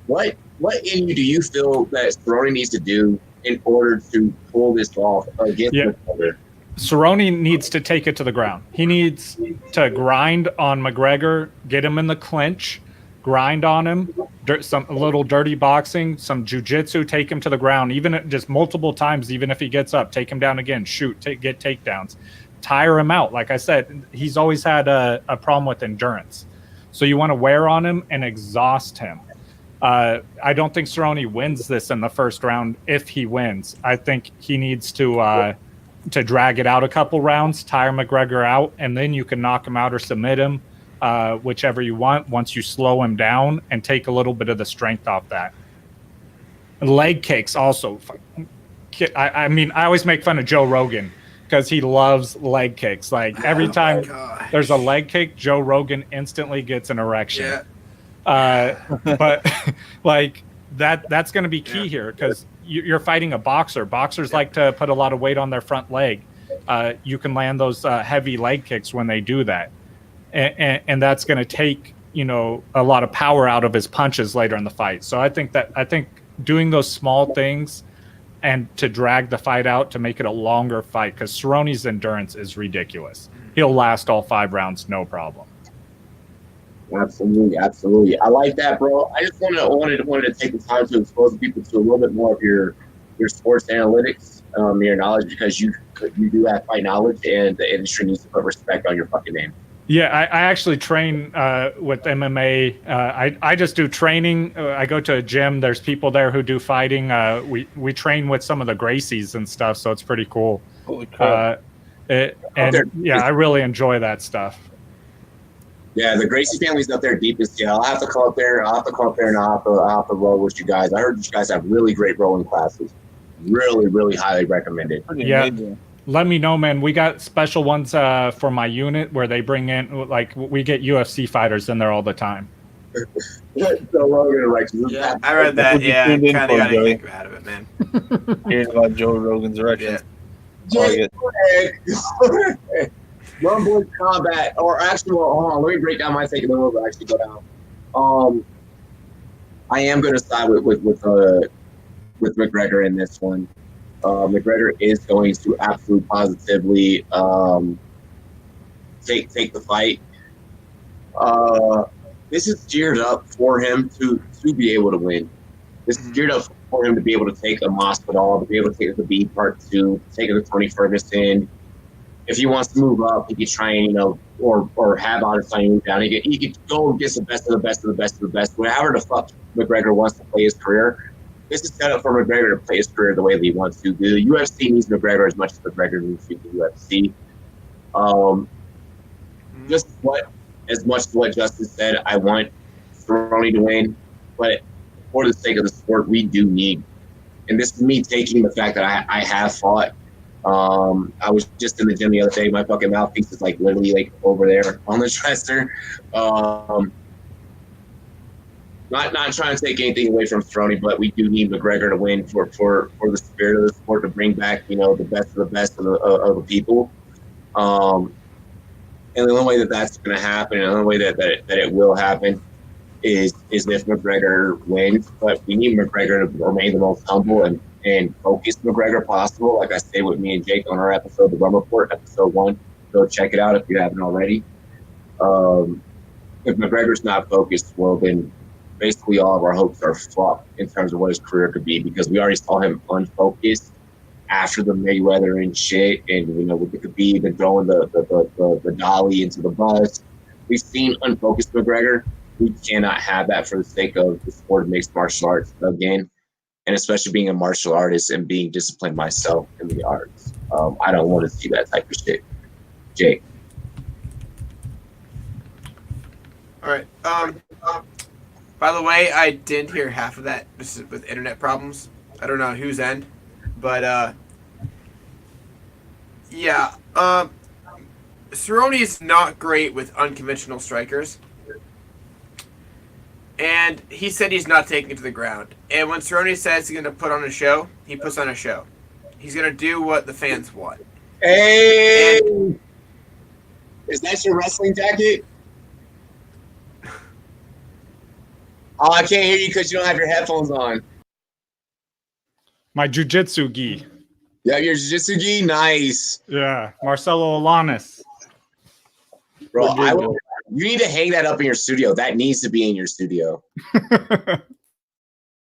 What in you do you feel that Cerrone needs to do in order to pull this off against McGregor? Cerrone needs to take it to the ground. He needs to grind on McGregor, get him in the clinch, grind on him, a little dirty boxing, some jiu-jitsu, take him to the ground, even just multiple times, even if he gets up, take him down again, get takedowns, tire him out. Like I said, he's always had a problem with endurance. So you want to wear on him and exhaust him. I don't think Cerrone wins this in the first round if he wins. I think he needs to drag it out a couple rounds, tire McGregor out, and then you can knock him out or submit him, whichever you want, once you slow him down and take a little bit of the strength off that. Leg kicks also. I mean, I always make fun of Joe Rogan because he loves leg kicks. Like every time there's a leg kick, Joe Rogan instantly gets an erection. Yeah. But like that's going to be key here because you're fighting a boxer. Boxers like to put a lot of weight on their front leg. You can land those heavy leg kicks when they do that, and that's going to take a lot of power out of his punches later in the fight. So I think doing those small things and to drag the fight out to make it a longer fight, because Cerrone's endurance is ridiculous. He'll last all 5 rounds, no problem. Absolutely, absolutely. I like that, bro. I just wanted to take the time to expose people to a little bit more of your sports analytics, your knowledge, because you do have fight knowledge, and the industry needs to put respect on your fucking name. Yeah, I actually train with MMA. I just do training. I go to a gym. There's people there who do fighting. We train with some of the Gracies and stuff, so it's pretty cool. Holy crap. I really enjoy that stuff. Yeah, the Gracie family's up there deepest. Yeah, I'll have to call up there. And I'll have to roll with you guys. I heard you guys have really great rolling classes. Really, really highly recommended. Yeah. Amazing. Let me know, man. We got special ones for my unit where they bring in, like, we get UFC fighters in there all the time. So Logan, yeah, I read that. Yeah, kind of got to think out of it, man. Hearing about Joe Rogan's erection. Yeah. Rumboyz combat, or actually, well, hold on. Let me break down my take, and then we'll actually go down. I am going to side with McGregor in this one. McGregor is going to absolutely positively take the fight. This is geared up for him to be able to win. This is geared up for him to be able to take a Masvidal, to be able to take the B Part 2, take it to Tony Ferguson. If he wants to move up, he could try and, or have Adesanya move down. He could go and get the best of the best of the best of the best. Whatever the fuck McGregor wants to play his career. This is set up for McGregor to play his career the way that he wants to. The UFC needs McGregor as much as McGregor needs the UFC. As much as what Justin said, I want Cerrone to win, but for the sake of the sport, we do need. And this is me taking the fact that I have fought. I was just in the gym the other day. My fucking mouthpiece is like literally like over there on the dresser. Not trying to take anything away from Cerrone, but we do need McGregor to win for the spirit of the sport, to bring back, the best of the best of the people. And the only way that that's going to happen, and the only way that it will happen, is if McGregor wins. But we need McGregor to remain the most humble and focused McGregor possible. Like I say with me and Jake on our episode, the Rum Report, episode 1. Go check it out if you haven't already. If McGregor's not focused, well, then basically all of our hopes are fucked in terms of what his career could be, because we already saw him unfocused after the Mayweather and shit, and with the Khabib and throwing the dolly into the bus. We've seen unfocused McGregor. We cannot have that for the sake of the sport of mixed martial arts again, and especially being a martial artist and being disciplined myself in the arts. I don't want to see that type of shit. Jake. All right. By the way, I didn't hear half of that. This is with internet problems. I don't know whose end, but yeah. Cerrone is not great with unconventional strikers, and he said he's not taking it to the ground. And when Cerrone says he's going to put on a show, he puts on a show. He's going to do what the fans want. Hey, is that your wrestling jacket? Oh, I can't hear you because you don't have your headphones on. My jiu-jitsu gi. Yeah, your jiu-jitsu gi? Nice. Yeah, Marcelo Alanis. Bro, you need to hang that up in your studio. That needs to be in your studio.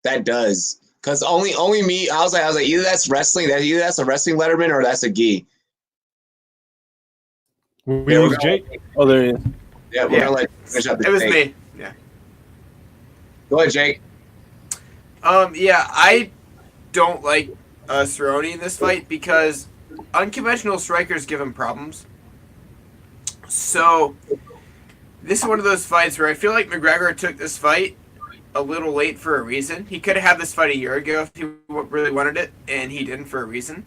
That does. Because only me, I was like, either that's wrestling, either that's a wrestling letterman, or that's a gi. We lose Jake? Oh, there he is. Yeah, we're going to finish up the It was me. Yeah. Go ahead, Jake. Yeah, I don't like Cerrone in this fight because unconventional strikers give him problems. So this is one of those fights where I feel like McGregor took this fight a little late for a reason. He could have had this fight a year ago if he really wanted it, and he didn't for a reason.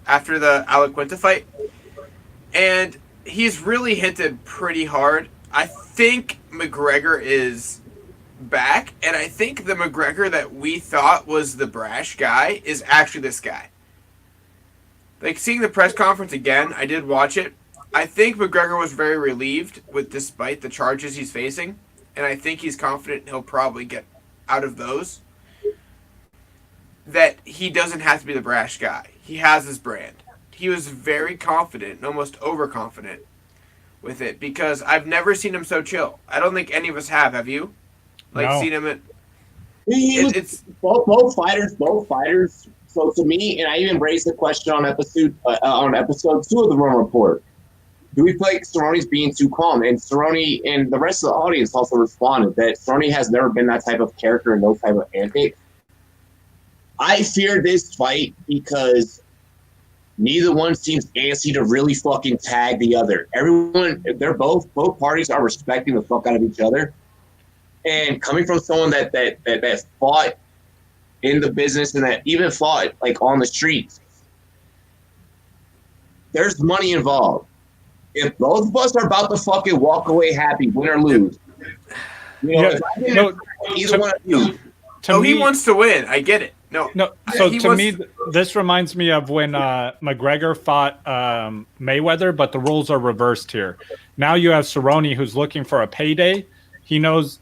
After the Alaquinta fight. And he's really hinted pretty hard. I think McGregor is back, and I think the McGregor that we thought was the brash guy is actually this guy. Like, seeing the press conference again, I did watch it. I think McGregor was very relieved despite the charges he's facing. and I think he's confident he'll probably get out of those, that he doesn't have to be the brash guy. He has his brand. He was very confident, and almost overconfident with it, because I've never seen him so chill. I don't think any of us have. Have you? Like, No. seen him at... It's both fighters. So to me, and I even raised the question on episode 2 of the Run Report. Do we feel like Cerrone's being too calm? And Cerrone and the rest of the audience also responded that Cerrone has never been that type of character and those type of antics. I fear this fight because neither one seems antsy to really fucking tag the other. They're both parties are respecting the fuck out of each other. And coming from someone that fought in the business and that even fought like on the streets, there's money involved. If both of us are about to fucking walk away happy, win or lose, if I didn't either one of you. He wants to win. I get it. No. So to me, this reminds me of when McGregor fought Mayweather, but the rules are reversed here. Now you have Cerrone who's looking for a payday. He knows,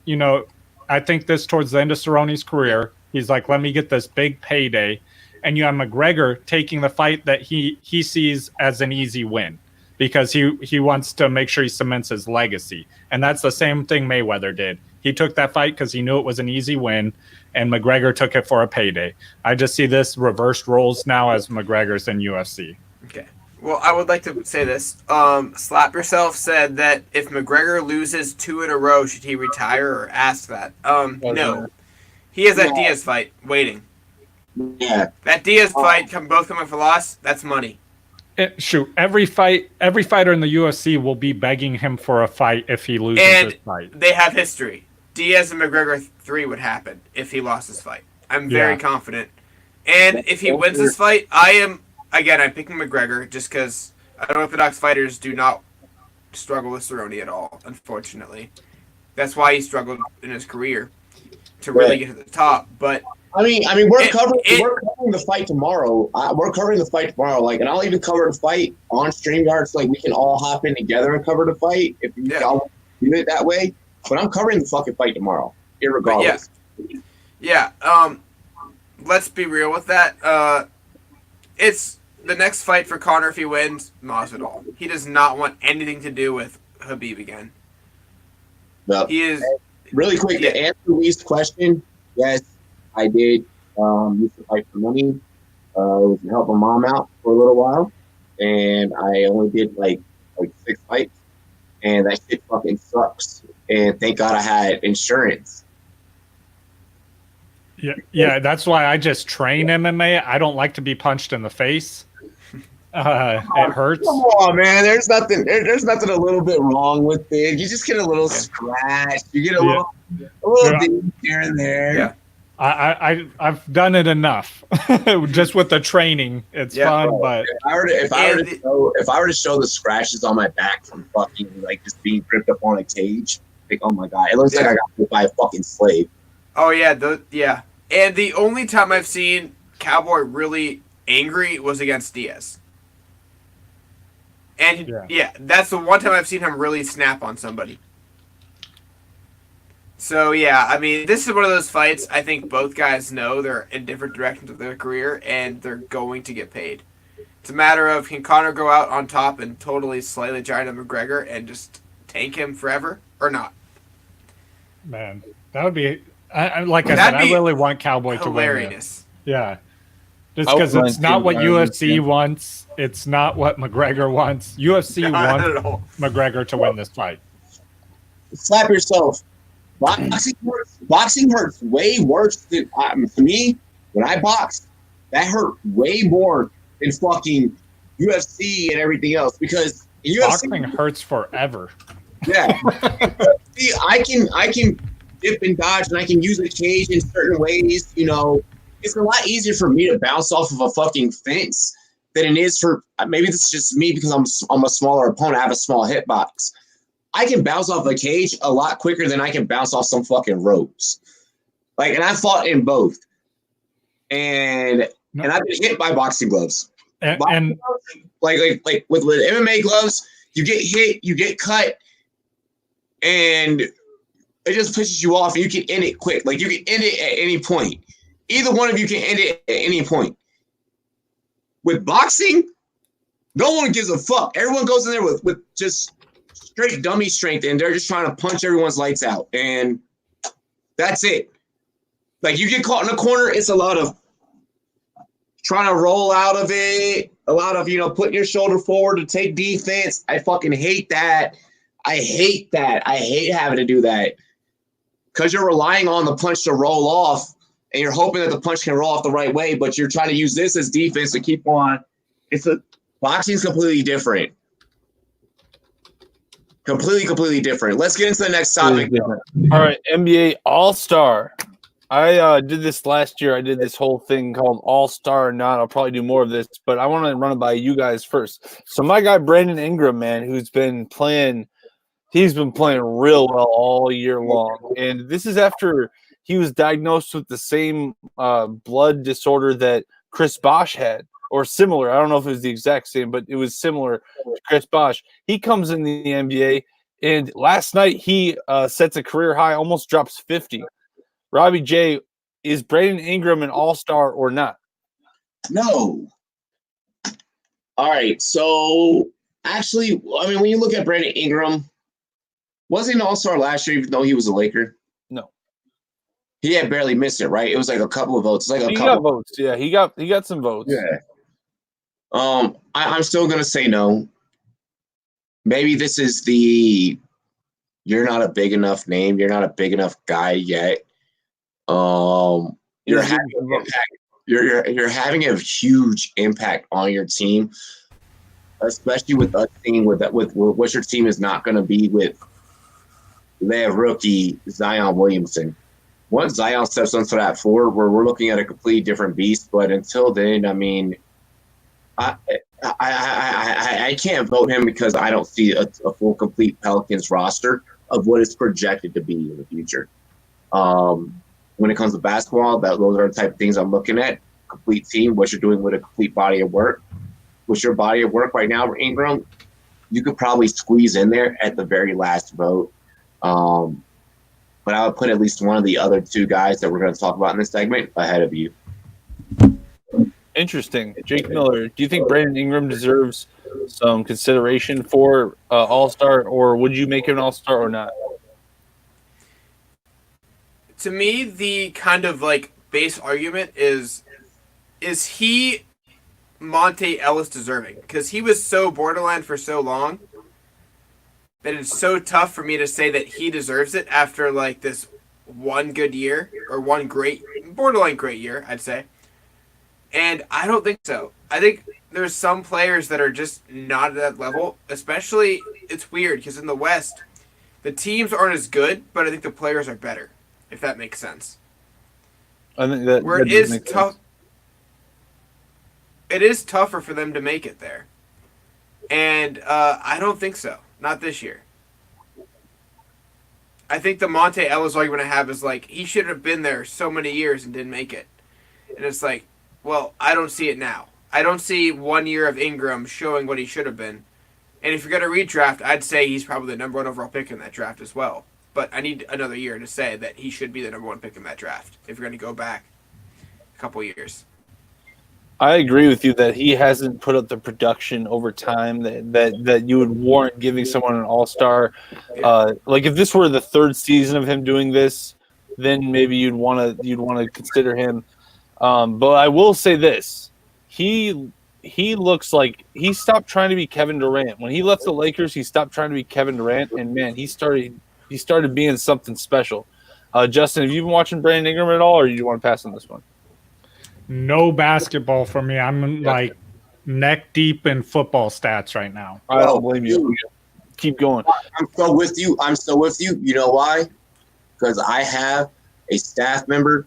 I think this towards the end of Cerrone's career, he's like, let me get this big payday. And you have McGregor taking the fight that he sees as an easy win because he wants to make sure he cements his legacy. And that's the same thing Mayweather did. He took that fight because he knew it was an easy win, and McGregor took it for a payday. I just see this reversed roles now as McGregor's in UFC. Okay. Well, I would like to say this. Slap Yourself said that if McGregor loses 2 in a row, should he retire, or ask that? No. He has that Diaz fight waiting. Yeah. That Diaz fight, both coming for loss, that's money. Every fighter in the UFC will be begging him for a fight if he loses this fight. They have history. Diaz and McGregor 3 would happen if he lost this fight. I'm very confident. And if he wins this fight, I'm picking McGregor just because unorthodox fighters do not struggle with Cerrone at all, unfortunately. That's why he struggled in his career to really get to the top. But we're covering the fight tomorrow. We're covering the fight tomorrow, and I'll even cover the fight on StreamYard, so we can all hop in together and cover the fight if y'all do it that way. But I'm covering the fucking fight tomorrow, irregardless. Yeah. Let's be real with that. It's the next fight for Conor if he wins, Masvidal. He does not want anything to do with Khabib again. No. He is really quick to answer Lee's question. Yes, I did used to fight for money. It was to help my mom out for a little while, and I only did like 6 fights, and that shit fucking sucks. And thank God I had insurance. Yeah, that's why I just train MMA. I don't like to be punched in the face. It hurts. Come on, man. There's nothing a little bit wrong with it. You just get a little scratch. You get a little ding here and there. Yeah. I've done it enough. Just with the training, it's fun. But if I were to show the scratches on my back from fucking just being gripped up on a cage, oh my God, it looks like I got hit by a fucking slave. Oh yeah, And the only time I've seen Cowboy really angry was against Diaz. And that's the one time I've seen him really snap on somebody. So this is one of those fights I think both guys know they're in different directions of their career and they're going to get paid. It's a matter of, can Conor go out on top and totally slay the giant of McGregor and just tank him forever or not? Man, that would be... I really want Cowboy to win this. Yeah. Just because it's not what UFC wants. It's not what McGregor wants. UFC wants McGregor to win this fight. Slap yourself. Boxing hurts way worse than... to me, when I boxed, that hurt way more than fucking UFC and everything else. Because boxing hurts forever. Yeah. See, I can dip and dodge, and I can use the cage in certain ways. It's a lot easier for me to bounce off of a fucking fence than it is for, maybe this is just me because I'm a smaller opponent. I have a small hitbox. I can bounce off a cage a lot quicker than I can bounce off some fucking ropes. And I fought in both, and I've been hit by boxing gloves. And with MMA gloves, you get hit, you get cut, and it just pisses you off, and you can end it quick. Like, you can end it at any point. Either one of you can end it at any point. With boxing, no one gives a fuck. Everyone goes in there with just straight dummy strength, and they're just trying to punch everyone's lights out. And that's it. Like, you get caught in a corner, it's a lot of trying to roll out of it, a lot of, putting your shoulder forward to take defense. I fucking hate that. I hate having to do that. Because you're relying on the punch to roll off, and you're hoping that the punch can roll off the right way, but you're trying to use this as defense to keep on. Boxing's completely different. Completely different. Let's get into the next topic. All right, NBA All-Star. I did this last year. I did this whole thing called All-Star or Not. I'll probably do more of this, but I want to run it by you guys first. So my guy Brandon Ingram, man, he's been playing real well all year long. And this is after he was diagnosed with the same blood disorder that Chris Bosh had, or similar. I don't know if it was the exact same, but it was similar to Chris Bosh. He comes in the NBA, and last night he sets a career high, almost drops 50. Robbie J, is Brandon Ingram an all-star or not? No. All right. So, actually, I mean, when you look at Brandon Ingram, was he an all-star last year even though he was a Laker? No. He had barely missed it, right? It was like a couple of votes. He got votes. Yeah, he got some votes. Yeah. I'm still going to say no. Maybe this is you're not a big enough name. You're not a big enough guy yet. You're having an impact. You're having a huge impact on your team, especially with us seeing with what your team is not going to be with their rookie Zion Williamson. Once Zion steps onto that floor, we're looking at a completely different beast. But until then, I mean, I can't vote him because I don't see a full complete Pelicans roster of what is projected to be in the future. When it comes to basketball, those are the type of things I'm looking at. Complete team, what you're doing with a complete body of work. With your body of work right now, Ingram, you could probably squeeze in there at the very last vote. But I would put at least one of the other two guys that we're going to talk about in this segment ahead of you. Interesting. Jake Miller, do you think Brandon Ingram deserves some consideration for All-Star, or would you make him an All-Star or not? To me, the kind of like base argument is he Monte Ellis deserving? Because he was so borderline for so long that it's so tough for me to say that he deserves it after like this one good year or one great, borderline great year, I'd say. And I don't think so. I think there's some players that are just not at that level. Especially, it's weird because in the West, the teams aren't as good, but I think the players are better, if that makes sense. I think that where it is tough. It is tougher for them to make it there. And I don't think so. Not this year. I think the Monte Ellis argument I have is like, he should have been there so many years and didn't make it. And it's like, well, I don't see it now. I don't see 1 year of Ingram showing what he should have been. And if you're going to redraft, I'd say he's probably the number one overall pick in that draft as well. But I need another year to say that he should be the number one pick in that draft if you're going to go back a couple years. I agree with you that he hasn't put up the production over time that you would warrant giving someone an all-star. Like if this were the third season of him doing this, then maybe you'd want to consider him. But I will say this: he looks like he stopped trying to be Kevin Durant. When he left the Lakers, he stopped trying to be Kevin Durant, and man, he started being something special. Justin, have you been watching Brandon Ingram at all, or do you want to pass on this one? No basketball for me. I'm like neck deep in football stats right now. I don't blame you. Keep going. I'm so with you. You know why? Because I have a staff member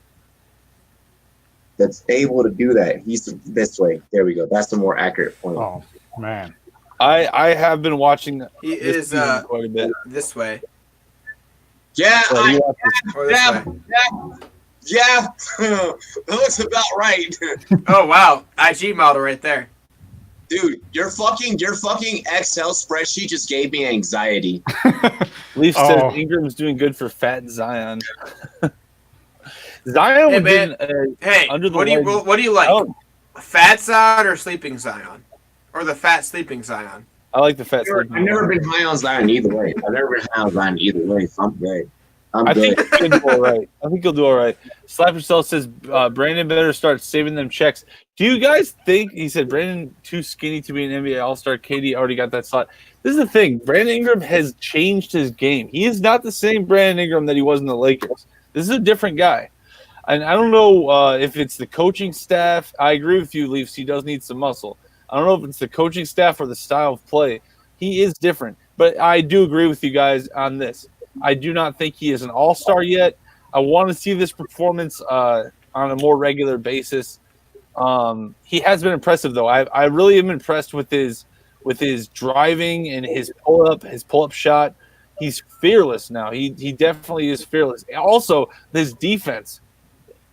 that's able to do that. He's this way. There we go. That's the more accurate point. Oh, man. I have been watching. He is quite a bit. This way. Yeah, Yeah. that looks about right. Oh, wow. IG model right there. Dude, your fucking Excel spreadsheet just gave me anxiety. Leaf Oh. says Ingram's doing good for fat Zion. Zion Hey, would man. Hey, under the what do you like? Oh, Fat Zion or sleeping Zion? Or the fat sleeping Zion? I like the fat sleeping. I've never been high on Zion either way. So I'm good. I think he'll do all right. I think he'll do all right. Slap Yourself says Brandon better start saving them checks. Do you guys think, he said, Brandon too skinny to be an NBA All-Star? KD already got that slot. This is the thing. Brandon Ingram has changed his game. He is not the same Brandon Ingram that he was in the Lakers. This is a different guy. And I don't know if it's the coaching staff. I agree with you, Leafs. He does need some muscle. I don't know if it's the coaching staff or the style of play. He is different. But I do agree with you guys on this. I do not think he is an all-star yet. I want to see this performance on a more regular basis. He has been impressive, though. I really am impressed with his driving and his pull-up shot. He's fearless now. He definitely is fearless. Also, his defense.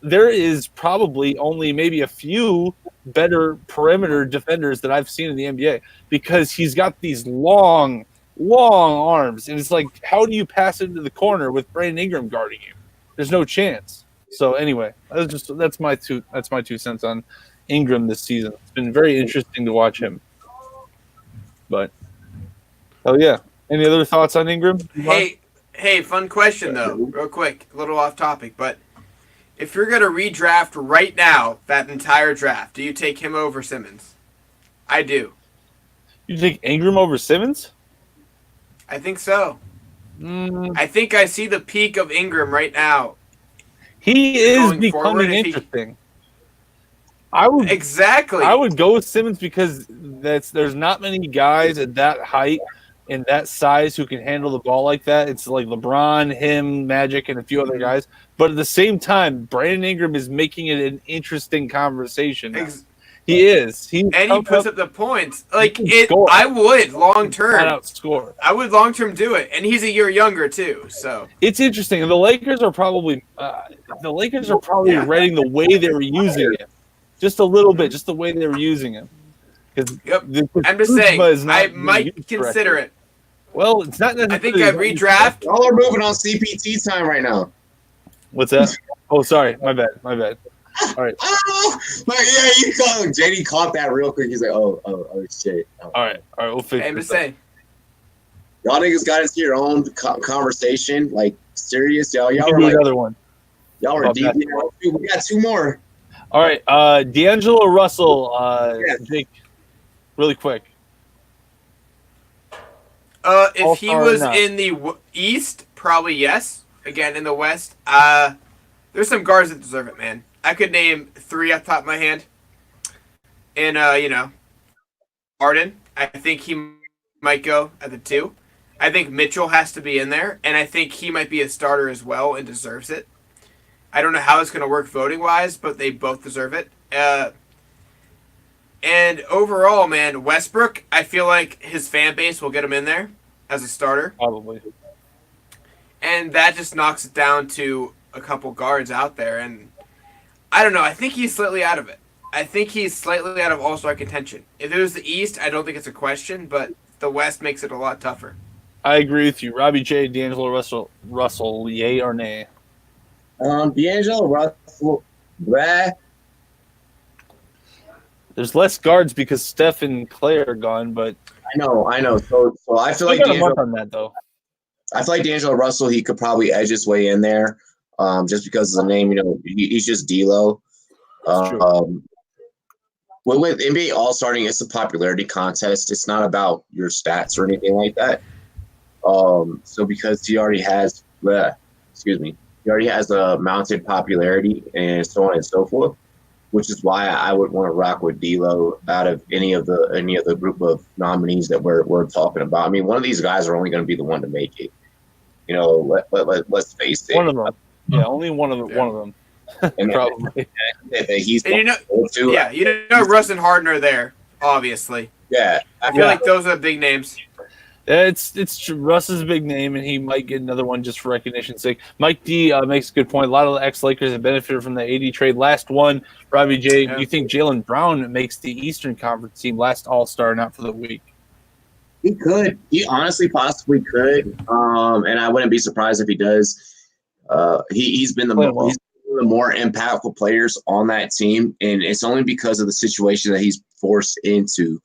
There is probably only maybe a few better perimeter defenders that I've seen in the NBA because he's got these long arms, and it's like, how do you pass into the corner with Brandon Ingram guarding you? There's no chance. So anyway, that's my 2 cents on Ingram this season. It's been very interesting to watch him. But yeah, any other thoughts on Ingram? Hey, fun question though, real quick, a little off topic, but if you're gonna redraft right now that entire draft, do you take him over Simmons? I do. You take Ingram over Simmons? I think so. I think I see the peak of Ingram right now. He is Going becoming forward, interesting. I would go with Simmons because there's not many guys at that height and that size who can handle the ball like that. It's like LeBron, him, Magic, and a few other guys. But at the same time, Brandon Ingram is making it an interesting conversation. He is. He puts up the points. Like score. I would long term. Score. I would long term do it, and he's a year younger too. So it's interesting. The Lakers are probably reading the way they were using him, just a little bit, just the way they were using him. I'm just saying, I might consider it. Well, it's not necessarily. I think I redraft. Y'all are moving on CPT time right now. What's that? Oh, sorry. My bad. All right. JD caught that real quick. He's like, oh shit. All right. We'll fix it. I'm just saying. Y'all niggas got into your own conversation. Like, serious? Y'all We'll were do like, another one. y'all were deep. We got 2 more. All right. D'Angelo Russell, Jake, really quick. If he was in the East, probably yes. Again, in the West, there's some guards that deserve it, man. I could name 3 off the top of my hand. And, Harden, I think he might go at the 2. I think Mitchell has to be in there, and I think he might be a starter as well and deserves it. I don't know how it's going to work voting-wise, but they both deserve it. And overall, man, Westbrook, I feel like his fan base will get him in there as a starter. Probably. And that just knocks it down to a couple guards out there. And I don't know. I think he's slightly out of it. I think he's slightly out of all-star contention. If it was the East, I don't think it's a question, but the West makes it a lot tougher. I agree with you. Robbie J, D'Angelo Russell, yay or nay? D'Angelo Russell, bleh. There's less guards because Steph and Clay are gone, but I know. So I feel like on that though. I feel like D'Angelo Russell, he could probably edge his way in there, just because of the name. He's just D'Lo. With NBA All-Starting, it's a popularity contest. It's not about your stats or anything like that. So because he already has, he already has a mounted popularity and so on and so forth, which is why I would want to rock with D'Lo out of any of the group of nominees that we're talking about. I mean, one of these guys are only going to be the one to make it. Let's face it. One of them. Yeah, only one of them. And probably. He's Russ and Harden are there, obviously. Yeah, I feel like those are the big names. It's Russ is a big name, and he might get another one just for recognition's sake. Mike D makes a good point. A lot of the ex-Lakers have benefited from the AD trade. Last one, Robbie J. Yeah. You think Jaylen Brown makes the Eastern Conference team last All-Star, not for the week? He could. He honestly possibly could. And I wouldn't be surprised if he does. He's been one of the more impactful players on that team, and it's only because of the situation that he's forced into,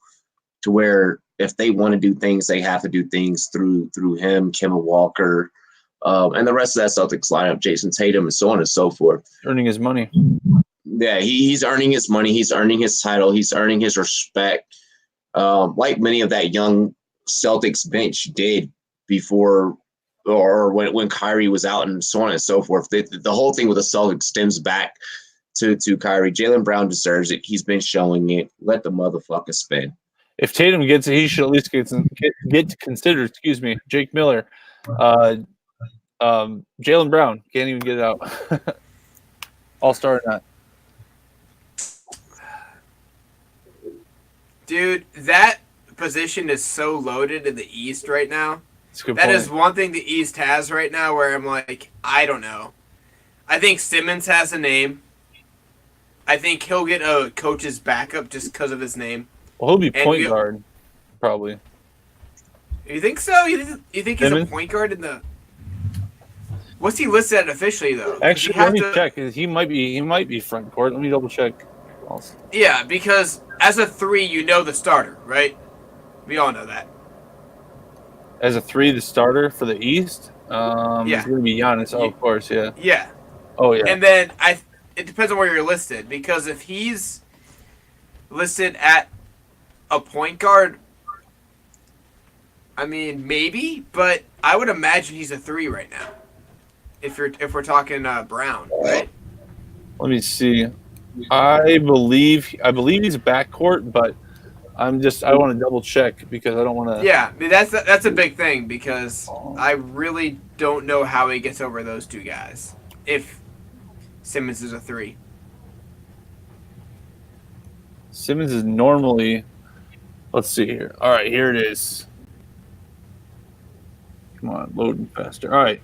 to where if they want to do things, they have to do things through him, Kemba Walker, and the rest of that Celtics lineup, Jason Tatum, and so on and so forth. Earning his money. Yeah, he's earning his money. He's earning his title. He's earning his respect, like many of that young Celtics bench did before or when Kyrie was out and so on and so forth. The whole thing with the Celtics stems back to Kyrie. Jaylen Brown deserves it. He's been showing it. Let the motherfucker spin. If Tatum gets it, he should at least get considered. Excuse me, Jake Miller, Jaylen Brown can't even get it out. All-Star or not, dude. That position is so loaded in the East right now. That is one thing the East has right now where I'm like, I don't know. I think Simmons has a name. I think he'll get a coach's backup just because of his name. Well, he'll be point guard, probably. You think so? You think he's Simmons? a point guard in the? What's he listed at officially though? Actually, let me check. He might be front court. Let me double check. Yeah, because as a 3, you know the starter, right? We all know that. As a 3, the starter for the East, yeah, it's going to be Giannis. Oh, of course, yeah. Yeah. Oh, yeah. And then it depends on where you're listed, because if he's listed at a point guard, I mean maybe, but I would imagine he's a 3 right now. If we're talking Brown, right? Let me see. I believe he's a backcourt, but I want to double check because I don't want to. Yeah, I mean, that's a big thing because I really don't know how he gets over those two guys if Simmons is a 3. Simmons is normally. Let's see here. All right, here it is. Come on, loading faster. All right.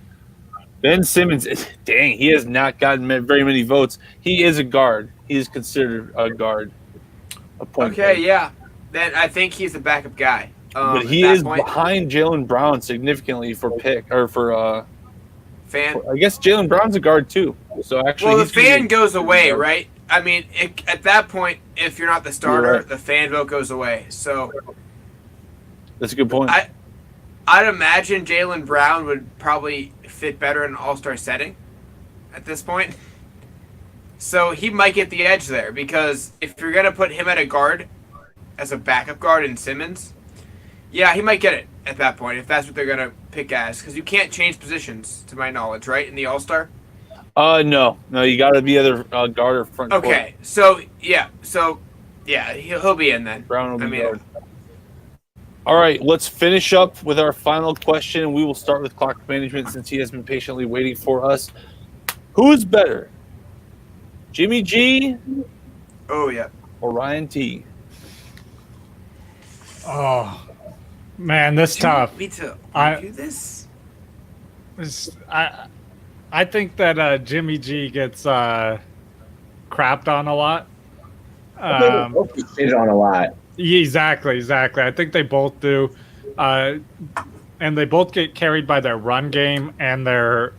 Ben Simmons, dang, he has not gotten very many votes. He is a guard. He is considered a guard. A point guard. Yeah. Then I think he's the backup guy. But he is behind Jaylen Brown significantly for Fan. I guess Jaylen Brown's a guard too. So actually, well, the fan goes away, right? I mean, at that point, if you're not the starter, right. The fan vote goes away. So that's a good point. I'd imagine Jaylen Brown would probably fit better in an all-star setting at this point. So he might get the edge there because if you're going to put him at a guard as a backup guard in Simmons, yeah, he might get it at that point if that's what they're going to pick as, because you can't change positions, to my knowledge, right, in the all-star? No, you got to be either guard or front court. Okay, so he'll be in then. Brown will be guard. All right, let's finish up with our final question. We will start with clock management since he has been patiently waiting for us. Who's better, Jimmy G? Oh, yeah. Or Ryan T? Oh, man, this tough. Me too. Do this? I think that Jimmy G gets crapped on a lot. Shit on a lot. Exactly. I think they both do, and they both get carried by their run game and their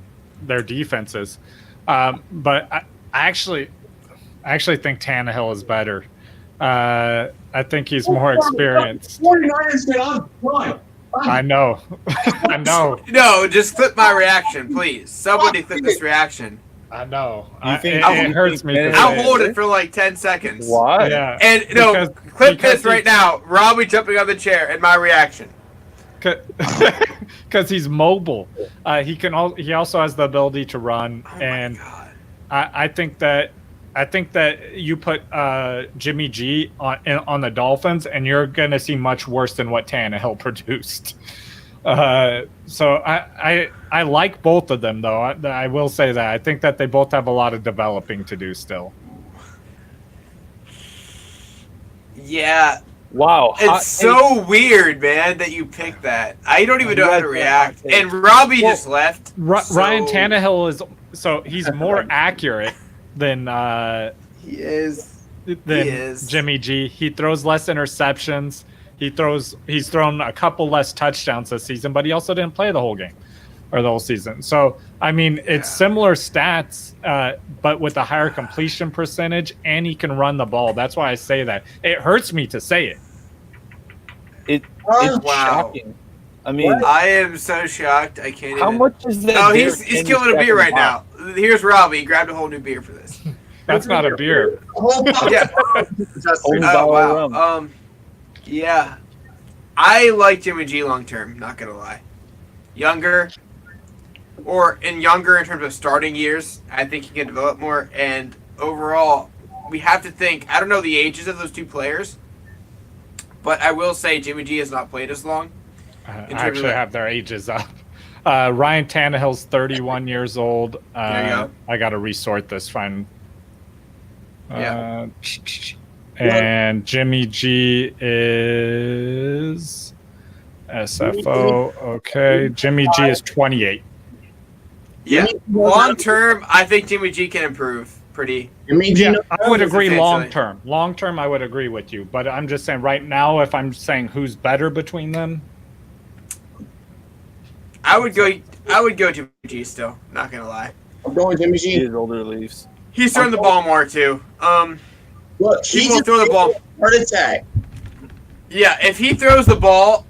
defenses. But I actually think Tannehill is better. I think he's more experienced. 49ers get on point. I know. I know. No, just clip my reaction, please. Somebody clip this reaction. I know. It hurts me. I'll hold it for like 10 seconds. Why? Yeah. And clip this right now. Robbie jumping on the chair and my reaction. Because he's mobile. He also has the ability to run, and I think that you put Jimmy G on the Dolphins, and you're gonna see much worse than what Tannehill produced. So I like both of them, though. I will say that I think that they both have a lot of developing to do still. Yeah, Wow. It's so weird, man, that you picked that. I don't even know how to react. And Robbie just left. Ryan Tannehill he's more accurate than He is. Jimmy G. He throws less interceptions. He's thrown a couple less touchdowns this season, but he also didn't play the whole game or the whole season. So I mean, it's similar stats, but with a higher completion percentage, and he can run the ball. That's why I say that. It hurts me to say it. It's shocking. I mean, I am so shocked. I can't. How much is that? No, he's killing a beer right now. Here's Robbie. He grabbed a whole new beer for this. That's not a beer. Yeah. Oh, wow. Yeah. I like Jimmy G long term, not gonna lie. Younger in terms of starting years, I think he can develop more. And overall, we have to think, I don't know the ages of those two players, but I will say Jimmy G has not played as long. I actually have their ages up. Ryan Tannehill's 31 years old. There you go. I got to resort this. Fine. Yeah. And Jimmy G is SFO. Okay. Jimmy G is 28. Yeah. Long term, I think Jimmy G can improve pretty. Yeah, I would agree long term. Long term, I would agree with you. But I'm just saying right now, if I'm saying who's better between them, I would go Jimmy G still. Not gonna lie. I'm going Jimmy G. His older leaves. He's throwing the ball more too. Look, he will throw the ball. Heart attack. Yeah, if he throws the ball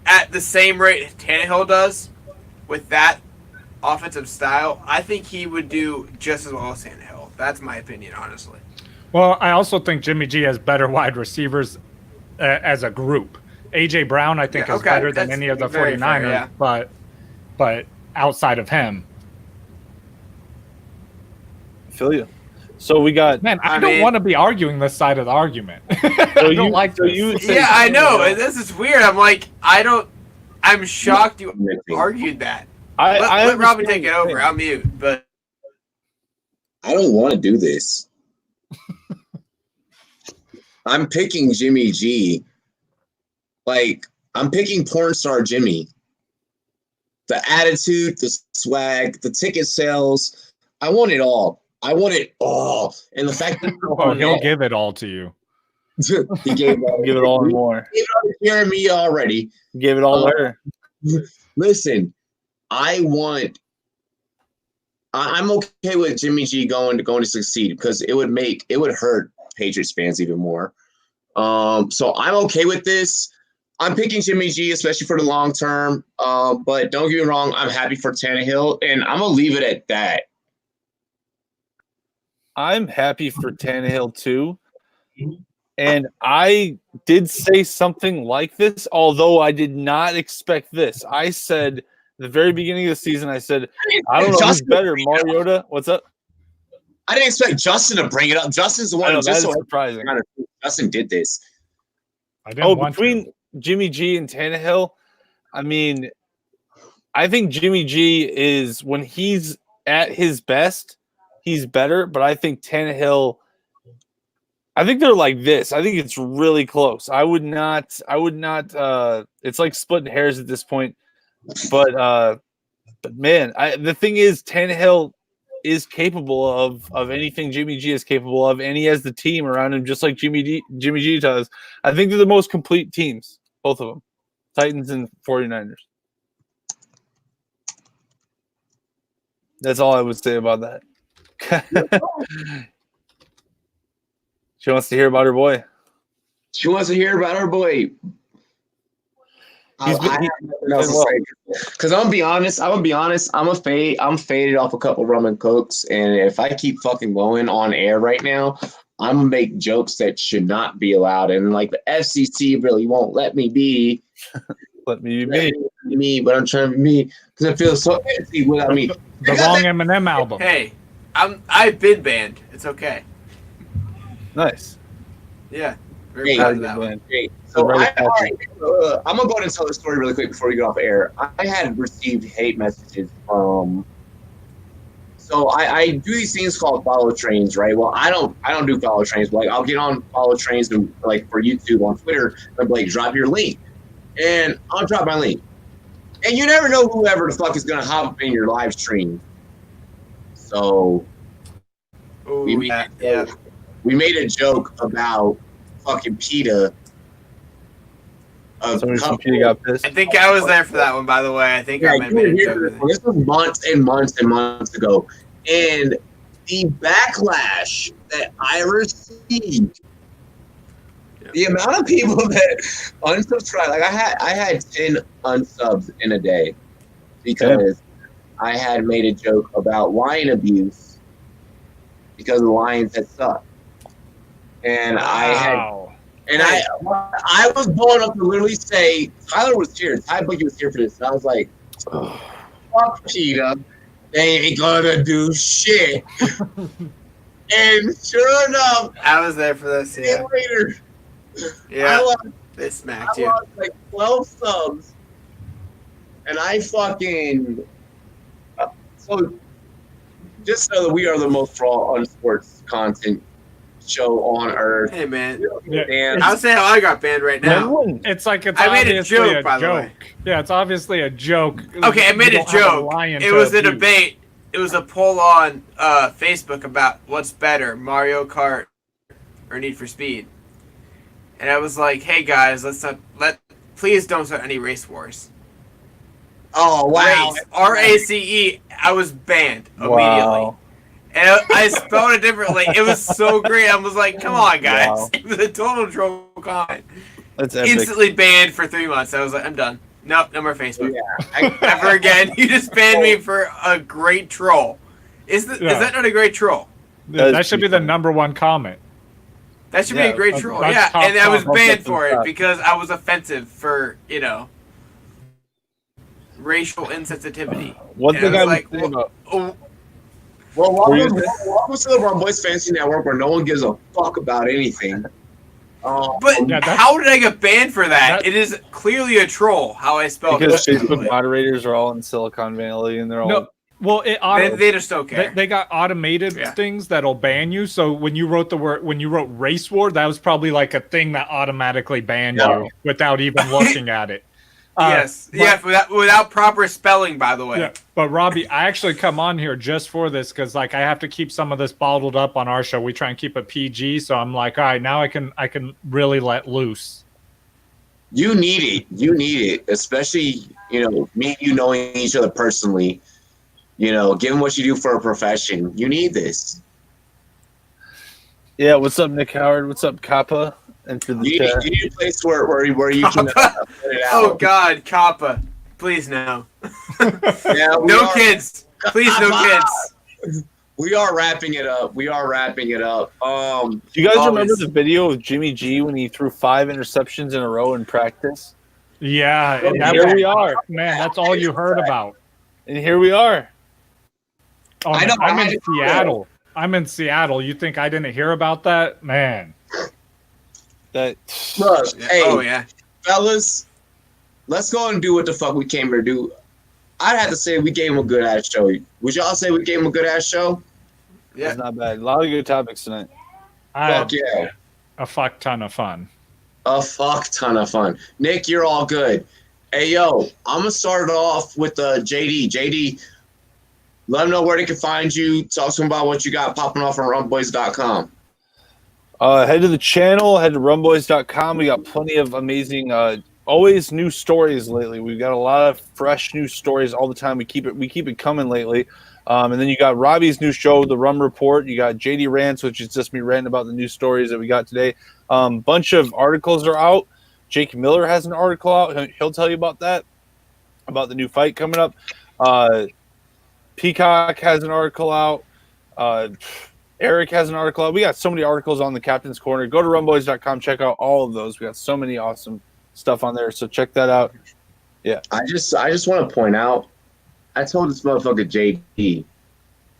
at the same rate Tannehill does, with that offensive style, I think he would do just as well as Tannehill. That's my opinion, honestly. Well, I also think Jimmy G has better wide receivers as a group. A.J. Brown, I think, is better than any of the 49ers, fair, but outside of him. I feel you. So we got... Man, I don't want to be arguing this side of the argument. So you like this. Yeah, I know. This is weird. I'm shocked you argued that. Let Robin take it over. I'll mute. But I don't want to do this. I'm picking Jimmy G. Like, I'm picking porn star Jimmy. The attitude, the swag, the ticket sales. I want it all. I want it all. And the fact that he'll give it all to you. He gave it all and more. He gave it all to Jeremy already. Give it all to her. Listen, I'm okay with Jimmy G going to succeed because it would hurt Patriots fans even more. So I'm okay with this. I'm picking Jimmy G, especially for the long term. But don't get me wrong, I'm happy for Tannehill, and I'm gonna leave it at that. I'm happy for Tannehill too. And I did say something like this, although I did not expect this. I said at the very beginning of the season, I said, I don't know who's better, Mariota. What's up? I didn't expect Justin to bring it up. Justin's the one who just surprising. Justin did this. Between Jimmy G and Tannehill, I mean, I think Jimmy G is, when he's at his best, he's better, but I think Tannehill, I think they're like this. I think it's really close. I would not it's like splitting hairs at this point. But man, the thing is, Tannehill is capable of anything Jimmy G is capable of, and he has the team around him just like Jimmy G does. I think they're the most complete teams, both of them, Titans and 49ers. That's all I would say about that. She wants to hear about her boy. She wants to hear about her boy. Because I'm gonna be honest. I'm faded off a couple rum and cokes, and if I keep fucking going on air right now, I'm gonna make jokes that should not be allowed, and like the FCC really won't let me be. Let me be me, but I'm trying to be me because I feel so empty without me. The wrong Eminem album. Hey, I've been banned. It's okay. Nice. Yeah. Very proud of that one. So I'm gonna go ahead and tell the story really quick before we get off air. I had received hate messages from So I do these things called follow trains, right? Well, I don't do follow trains, but like I'll get on follow trains and like for YouTube on Twitter, and like drop your link, and I'll drop my link, and you never know whoever the fuck is gonna hop in your live stream. So Ooh, we made a joke about fucking PETA. Somebody got pissed. I think I was there for that one, by the way. I think I might have made a joke with it. This was months and months and months ago, and the backlash that I received, the amount of people that unsubscribed, like I had 10 unsubs in a day because I had made a joke about lion abuse because the lions had sucked, and I was born up to literally say, Tyler was here. Ty Boogie was here for this. And I was like, fuck PETA. They ain't gonna do shit. And sure enough, I was there for this, yeah. Later, Yeah, they smacked you. I lost like 12 subs. And I fucking... So, just know that we are the most raw on sports content show on earth. Hey, man. Yeah. I'll say how I got banned right now. It's like it's I made a obviously joke, by the way. Yeah, it's obviously a joke. Okay, I made You a don't have joke. lion It to was a abuse. debate. It was a poll on Facebook about what's better, Mario Kart or Need for Speed. And I was like, "Hey guys, please don't start any race wars." Oh, wow. RACE. I was banned immediately. Wow. And I spelled it differently. It was so great. I was like, "Come on, guys!" Wow. It was a total troll comment. That's epic. Instantly banned for 3 months. I was like, "I'm done. Nope, no more Facebook Yeah. ever again." You just banned me for a great troll. Is that not a great troll? That should be the #1 comment. That should be a great troll. that's Yeah, top, and I was top, banned top, for it top. because I was offensive for racial insensitivity. One And thing I I was would like, say about Well, Were you- welcome to the Rumboyz Fantasy Network where no one gives a fuck about anything. But Yeah, how did I get banned for that? that- It is clearly a troll. How I spelled because it. Facebook moderators are all in Silicon Valley and they're all No, well, They just don't care. they got automated things that'll ban you. So when you wrote race war, that was probably like a thing that automatically banned you without even looking at it. Yes, without proper spelling, by the way. Yeah, but Robbie, I actually come on here just for this because like I have to keep some of this bottled up on our show. We try and keep it PG, so I'm like, all right, now I can really let loose. You need it. You need it, especially me and you knowing each other personally. Given what you do for a profession, you need this. Yeah, what's up, Nick Howard? What's up, Kappa? Enter the You chat. need a place where you can put it out. Oh God, Kappa, please no. Yeah, No kids, please no kids. We are wrapping it up. Do you guys remember the video of Jimmy G when he threw 5 interceptions in a row in practice? Yeah, And and here we are. Man, that's all you heard about. And here we are. Oh, I know, I'm I- in Seattle. I'm in Seattle. You think I didn't hear about that? Man. That Look, hey, Oh yeah. fellas, let's go and do what the fuck we came here to do. I'd have to say we gave him a good ass show. Would y'all say we gave him a good ass show? Yeah. was not bad. A lot of good topics tonight. I Fuck had yeah. a fuck ton of fun. A fuck ton of fun. Nick, you're all good. Hey, yo, I'm going to start it off with JD. JD, let them know where they can find you. Talk to them about what you got popping off on rumboyz.com. Head to the channel, head to rumboyz.com. We got plenty of amazing, always new stories lately. We've got a lot of fresh new stories all the time. We keep it coming lately. And then you got Robbie's new show, The Rum Report. You got JD Rants, which is just me ranting about the new stories that we got today. Bunch of articles are out. Jake Miller has an article out. He'll tell you about that, about the new fight coming up. Peacock has an article out. Eric has an article out. We got so many articles on the Captain's Corner. Go to rumboyz.com. Check out all of those. We got so many awesome stuff on there. So check that out. Yeah. I just want to point out, I told this motherfucker JD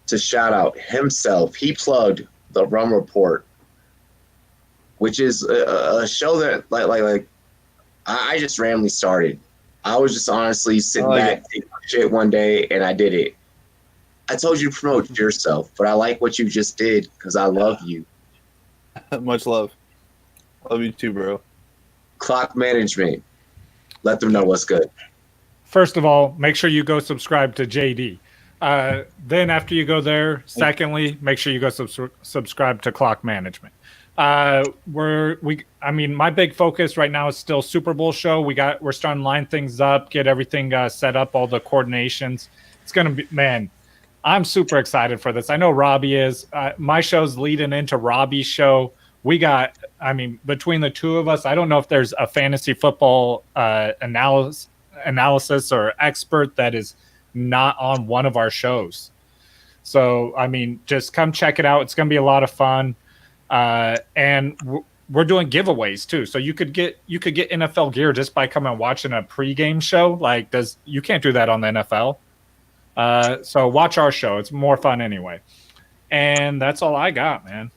to shout out himself. He plugged The Rum Report, which is a show that like I just randomly started. I was just honestly sitting back, taking my shit one day, and I did it. I told you to promote yourself, but I like what you just did because I love you. Much love. Love you too, bro. Clock management. Let them know what's good. First of all, make sure you go subscribe to JD. Then after you go there, secondly, make sure you go subscribe to Clock Management. I mean, my big focus right now is still Super Bowl show. We're starting to line things up, get everything set up, all the coordinations. It's gonna be, man, I'm super excited for this. I know Robbie is. My show's leading into Robbie's show. I mean, between the two of us, I don't know if there's a fantasy football analysis or expert that is not on one of our shows. So, I mean, just come check it out. It's going to be a lot of fun. And we're doing giveaways too. So you could get NFL gear just by coming and watching a pregame show. Like, you can't do that on the NFL. So watch our show. It's more fun anyway. And that's all I got, man.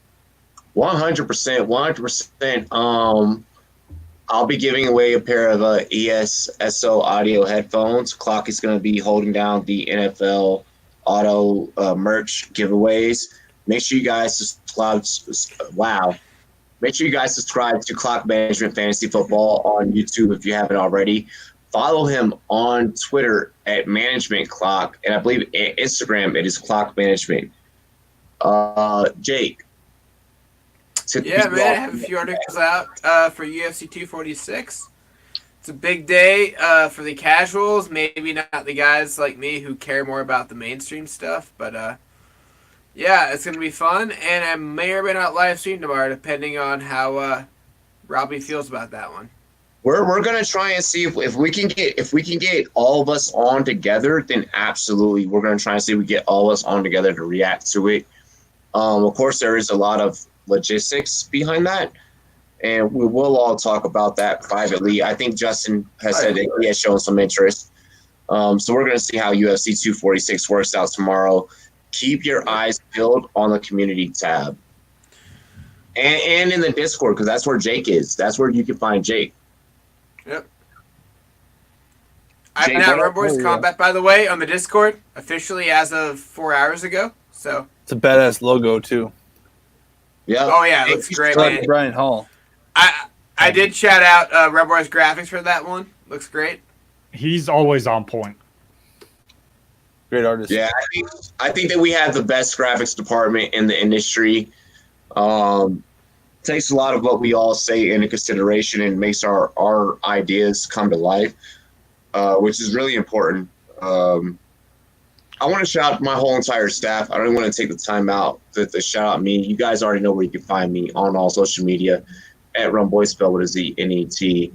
100%. I'll be giving away a pair of ESSO audio headphones. Clock is going to be holding down the NFL auto merch giveaways. Make sure you guys subscribe. Wow. Make sure you guys subscribe to Clock Management Fantasy Football on YouTube if you haven't already. Follow him on Twitter at Management Clock, and I believe Instagram it is Clock Management. Jake. Yeah, man, I have a few articles out for UFC 246. It's a big day for the casuals, maybe not the guys like me who care more about the mainstream stuff, but yeah, it's going to be fun, and I may or may not live stream tomorrow, depending on how Robbie feels about that one. We're going to try and see if we can get all of us on together, then absolutely we're going to try and see if we get all of us on together to react to it. Of course, there is a lot of logistics behind that, and we will all talk about that privately. I think Justin has said that he has shown some interest, so we're going to see how UFC 246 works out tomorrow. Keep your eyes peeled on the community tab and in the Discord, because that's where Jake is. That's where you can find Jake. Yep. I'm at Rumboyz Combat, by the way, on the Discord officially as of 4 hours ago. So it's a badass logo too. Yeah. Oh yeah, it looks great, man. Brian Hall. I did shout out Rumboyz graphics for that one. Looks great. He's always on point. Great artist. Yeah, I think that we have the best graphics department in the industry. Takes a lot of what we all say into consideration and makes our ideas come to life, which is really important. I want to shout out my whole entire staff. I don't even want to take the time out to shout out me. You guys already know where you can find me on all social media at Rumboyz, spelled with a Z, N-E-T.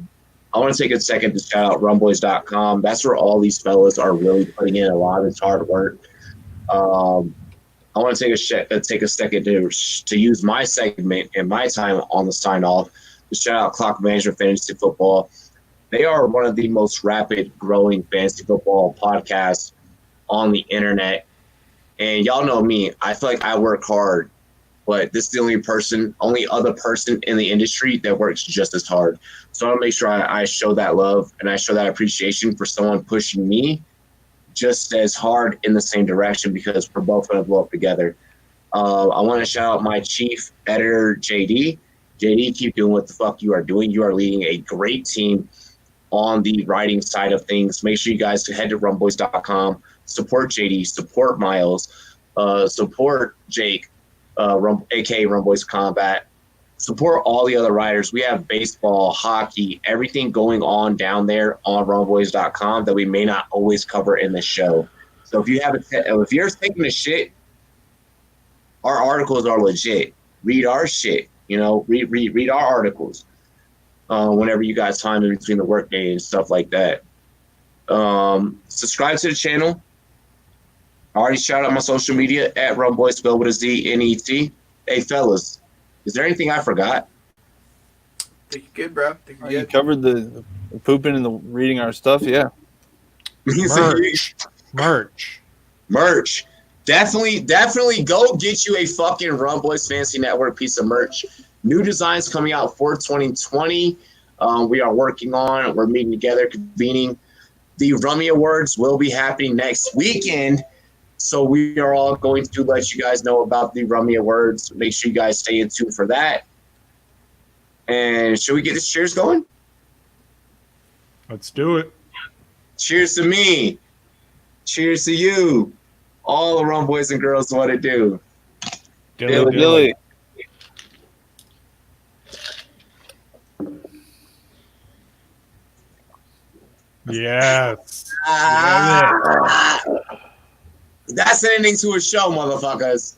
I want to take a second to shout out Rumboyz.com. That's where all these fellas are really putting in a lot of this hard work. I want to take a second to use my segment and my time on the sign off to shout out Clock Management Fantasy Football. They are one of the most rapid growing fantasy football podcasts on the internet. And y'all know me, I feel like I work hard, but this is the only other person in the industry that works just as hard. So I want to make sure I show that love and I show that appreciation for someone pushing me just as hard in the same direction, because we're both going to blow up together. I want to shout out my chief editor, JD. JD, keep doing what the fuck you are doing. You are leading a great team on the writing side of things. Make sure you guys head to rumboyz.com, support JD, support Miles, support Jake, aka Rumboyz Combat, support all the other writers. We have baseball, hockey, everything going on down there on rumboyz.com that we may not always cover in the show. So if you're taking a shit, our articles are legit. Read our shit, read our articles whenever you got time in between the workday and stuff like that. Subscribe to the channel. I already shout out my social media at Rumboyz, spelled with a Z, N-E-T. Hey, fellas, is there anything I forgot? Think you're good, bro. Think you're You good. covered the pooping and the reading our stuff. Yeah. Merch. Definitely go get you a fucking Rumboyz Fantasy Network piece of merch. New designs coming out for 2020. We are working on. We're meeting together, convening. The Rummy Awards will be happening next weekend. So we are all going to let you guys know about the Rummy Awards. Make sure you guys stay in tune for that. And should we get this cheers going? Let's do it. Cheers to me. Cheers to you. All the rum boys and girls want to do. Dilly, Dilly. Yes. That's an ending to a show, motherfuckers.